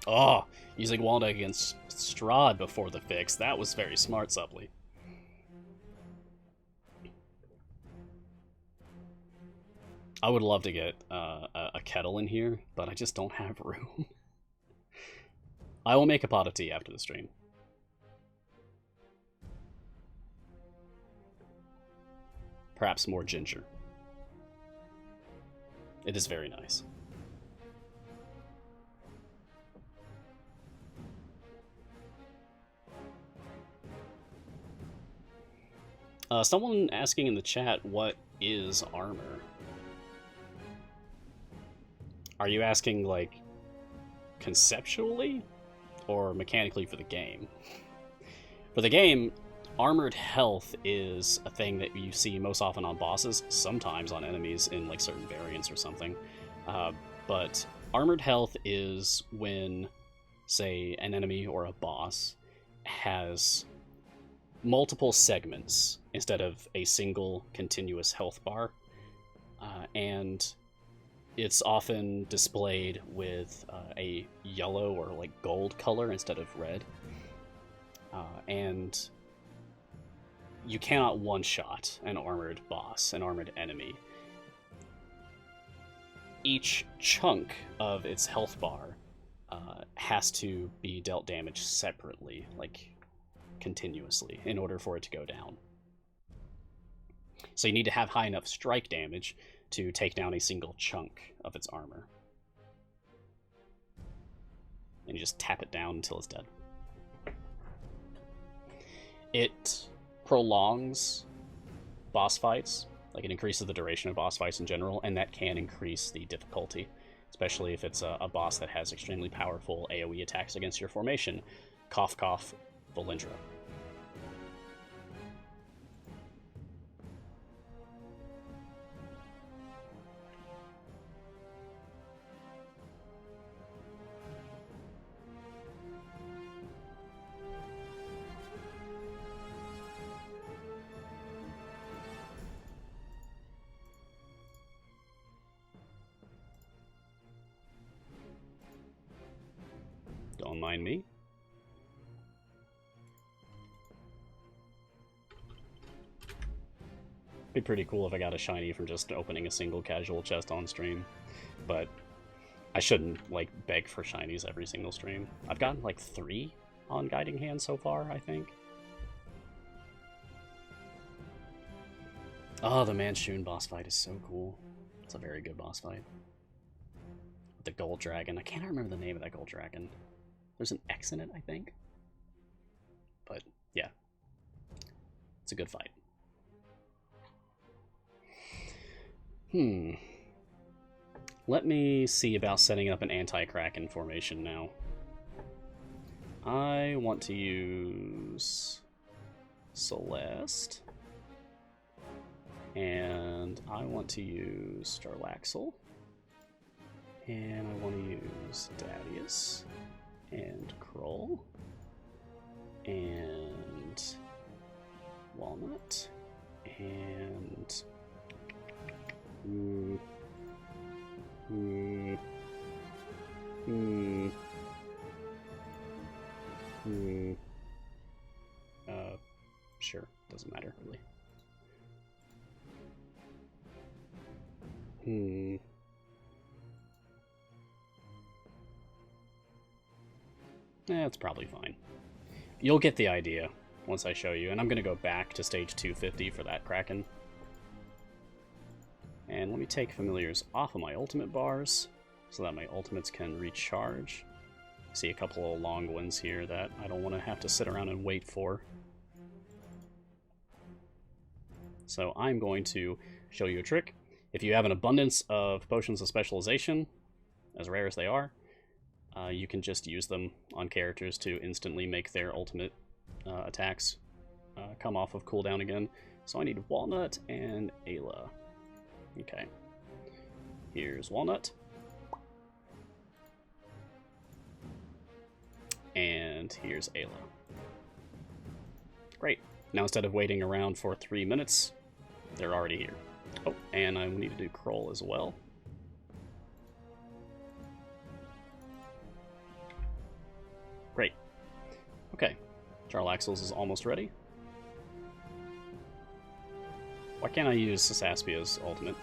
Oh, using Walnut against Strahd before the fix. That was very smart, Supply. I would love to get a kettle in here, but I just don't have room. I will make a pot of tea after the stream. Perhaps more ginger. It is very nice. Someone asking in the chat, what is armor? Are you asking, like, conceptually? Or mechanically for the game? For the game, armored health is a thing that you see most often on bosses, sometimes on enemies in like certain variants or something. But armored health is when, say, an enemy or a boss has multiple segments instead of a single continuous health bar. And it's often displayed with a yellow or like gold color instead of red. And you cannot one-shot an armored boss, an armored enemy. Each chunk of its health bar has to be dealt damage separately, like continuously, in order for it to go down. So you need to have high enough strike damage to take down a single chunk of its armor. And you just tap it down until it's dead. It prolongs boss fights, like it increases the duration of boss fights in general, and that can increase the difficulty, especially if it's a boss that has extremely powerful AoE attacks against your formation. Cough, cough, Valindra. Don't mind me. Be pretty cool if I got a shiny from just opening a single casual chest on stream, but I shouldn't like beg for shinies every single stream. I've gotten like 3 on Guiding Hand so far, I think. Oh, the Manchun boss fight is so cool. It's a very good boss fight. With the gold dragon. I can't remember the name of that gold dragon. There's an X in it, I think. But, yeah. It's a good fight. Let me see about setting up an anti-Kraken formation now. I want to use Celeste. And I want to use Starlaxle. And I want to use Dadius. And Crowell. And Walnut. And... Sure, doesn't matter, really. It's probably fine. You'll get the idea once I show you, and I'm going to go back to stage 250 for that Kraken. And let me take familiars off of my ultimate bars so that my ultimates can recharge. See a couple of long ones here that I don't want to have to sit around and wait for. So I'm going to show you a trick. If you have an abundance of potions of specialization, as rare as they are, you can just use them on characters to instantly make their ultimate attacks come off of cooldown again. So I need Walnut and Ayla. Okay. Here's Walnut. And here's Ayla. Great. Now instead of waiting around for 3 minutes, they're already here. Oh, and I need to do Crowell as well. Great. Okay. Jarlaxle's is almost ready. Why can't I use Sasaspia's ultimate?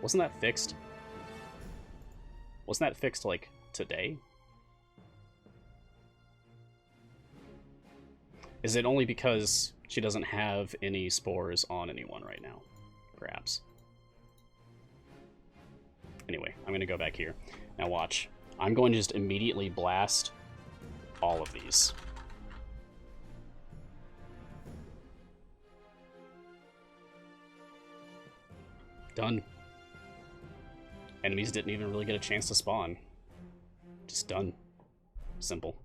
Wasn't that fixed? Wasn't that fixed, like, today? Is it only because she doesn't have any spores on anyone right now? Perhaps. Anyway, I'm going to go back here. Now watch. I'm going to just immediately blast all of these. Done. Enemies didn't even really get a chance to spawn. Just done. Simple.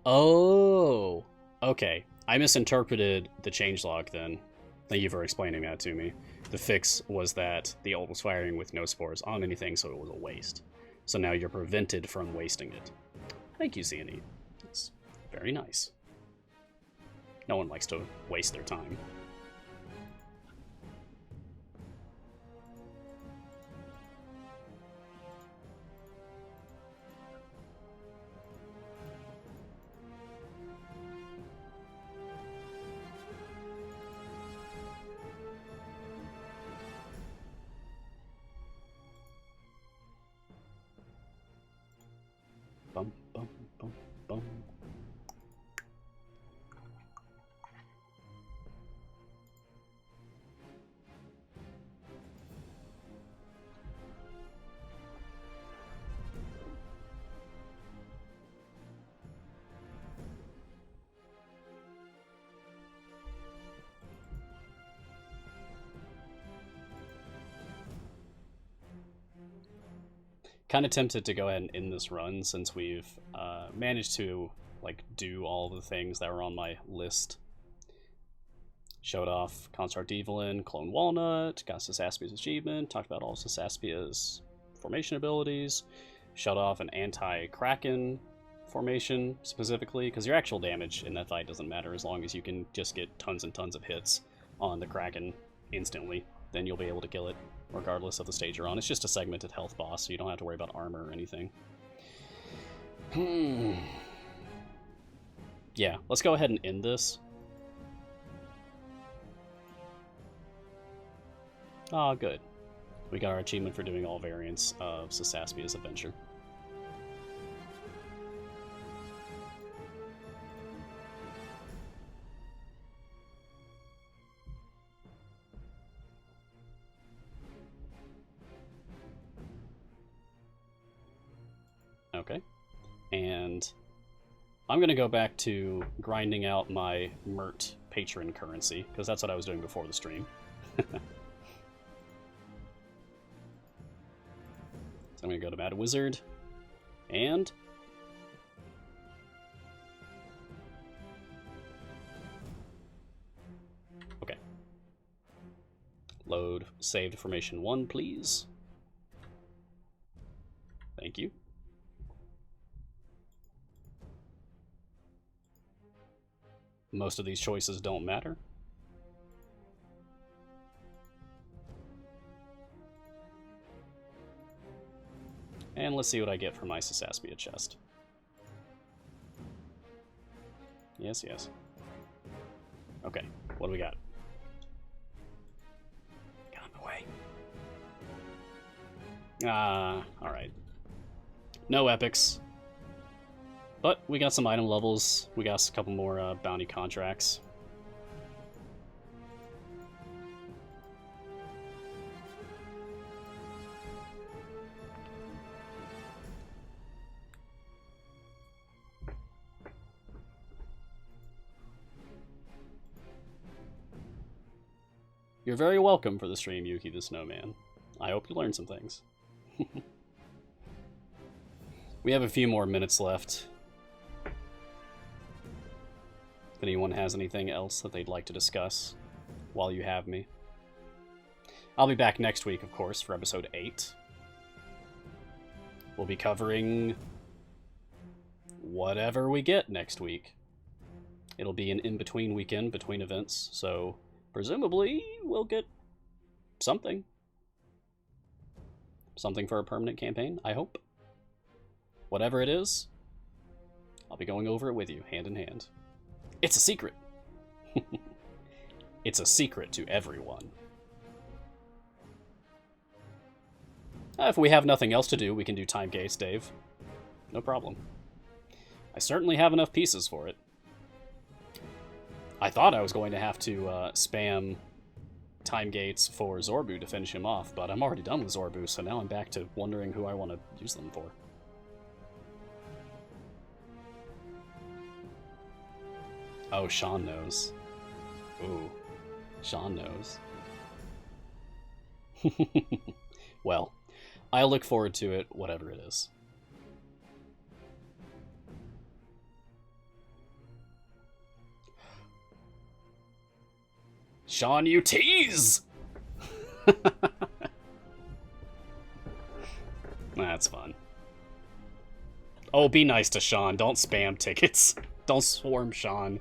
Oh, okay. I misinterpreted the changelog then. Thank you for explaining that to me. The fix was that the ult was firing with no spores on anything, so it was a waste. So now you're prevented from wasting it. Thank you, Xeony. That's very nice. No one likes to waste their time. Bum, bum, bum, bum. Kind of tempted to go ahead and end this run since we've managed to like do all the things that were on my list. Showed off Construct Evylyn, Clone Walnut, got Sasaspia's achievement, talked about all Sasaspia's formation abilities, showed off an anti-Kraken formation specifically, because your actual damage in that fight doesn't matter as long as you can just get tons and tons of hits on the Kraken instantly. Then you'll be able to kill it regardless of the stage you're on. It's just a segmented health boss, so you don't have to worry about armor or anything. Yeah, let's go ahead and end this. Ah, good. We got our achievement for doing all variants of Sasaspia's adventure. Okay. And I'm going to go back to grinding out my Mert patron currency, because that's what I was doing before the stream. So I'm going to go to Mad Wizard, and okay. Load saved formation 1, please. Thank you. Most of these choices don't matter. And let's see what I get from my Sasaspia chest. Yes, yes. Okay, what do we got? Get out of the way. Alright. No epics. But we got some item levels. We got a couple more bounty contracts. You're very welcome for the stream, Yuki the Snowman. I hope you learned some things. We have a few more minutes left. If anyone has anything else that they'd like to discuss while you have me. I'll be back next week, of course, for episode 8. We'll be covering whatever we get next week. It'll be an in-between weekend between events, so presumably we'll get something. Something for a permanent campaign, I hope. Whatever it is, I'll be going over it with you, hand in hand. It's a secret. It's a secret to everyone. If we have nothing else to do, we can do time gates, Dave. No problem. I certainly have enough pieces for it. I thought I was going to have to spam time gates for Zorbu to finish him off, but I'm already done with Zorbu, so now I'm back to wondering who I want to use them for. Oh, Sean knows. Ooh, Sean knows. Well, I'll look forward to it, whatever it is. Sean, you tease! That's fun. Oh, be nice to Sean. Don't spam tickets. Don't swarm Sean.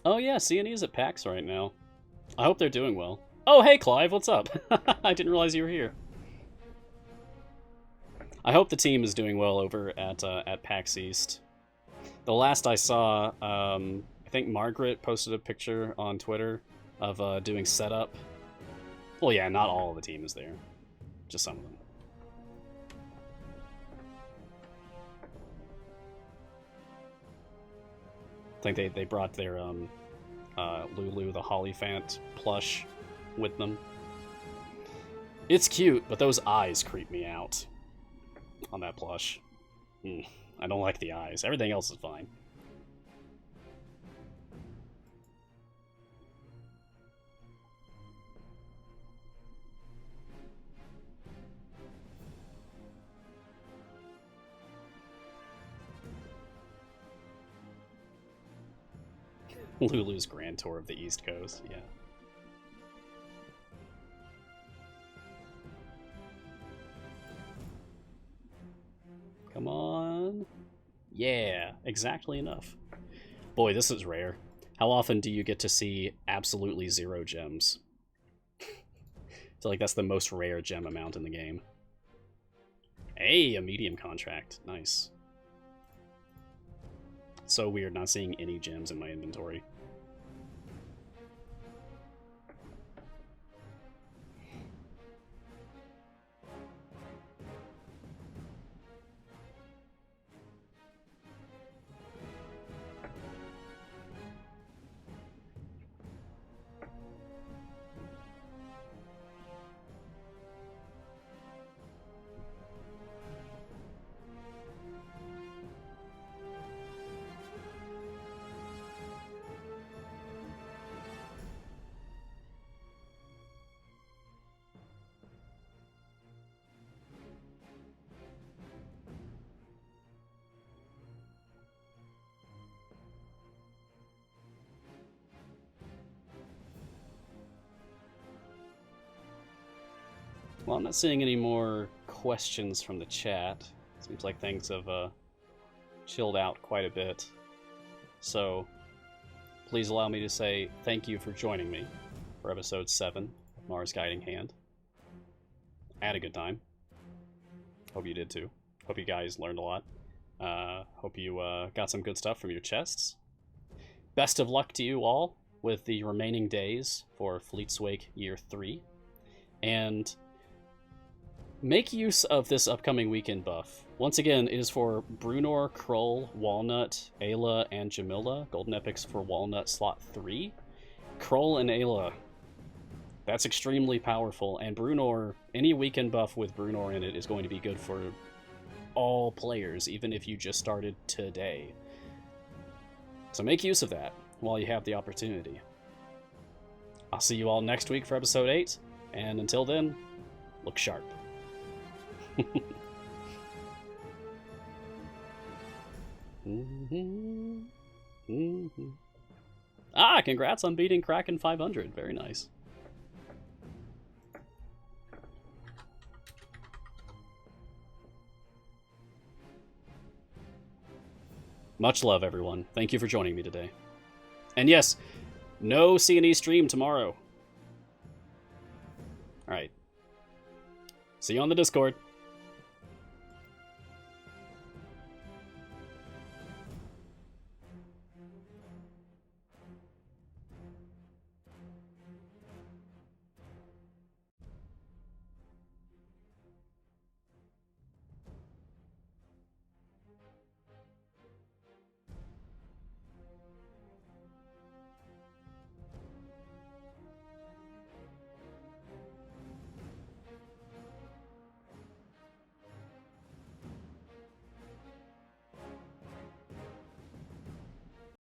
Oh yeah, C&E's at PAX right now. I hope they're doing well. Oh hey Clive, what's up? I didn't realize you were here. I hope the team is doing well over at PAX East. The last I saw, I think Margaret posted a picture on Twitter of doing setup. Well, yeah, not all of the team is there, just some of them. I think they brought their Lulu the Hollyphant plush with them. It's cute, but those eyes creep me out on that plush. I don't like the eyes. Everything else is fine. Lulu's Grand Tour of the East Coast, yeah. Come on. Yeah, exactly enough. Boy, this is rare. How often do you get to see absolutely 0 gems? I feel like that's the most rare gem amount in the game. Hey, a medium contract. Nice. So weird not seeing any gems in my inventory. Well, I'm not seeing any more questions from the chat. Seems like things have chilled out quite a bit. So, please allow me to say thank you for joining me for episode 7 of Mars Guiding Hand. I had a good time. Hope you did too. Hope you guys learned a lot. Hope you got some good stuff from your chests. Best of luck to you all with the remaining days for Fleet's Wake Year 3. And make use of this upcoming weekend buff. Once again, it is for Bruno, Crowell, Walnut, Ayla, and Jamila. Golden Epics for Walnut slot 3. Crowell and Ayla. That's extremely powerful. And Bruno, any weekend buff with Bruno in it is going to be good for all players, even if you just started today. So make use of that while you have the opportunity. I'll see you all next week for episode 8. And until then, look sharp. Ah, congrats on beating Kraken 500. Very nice. Much love, everyone. Thank you for joining me today. And yes, no C&E stream tomorrow. All right. See you on the Discord.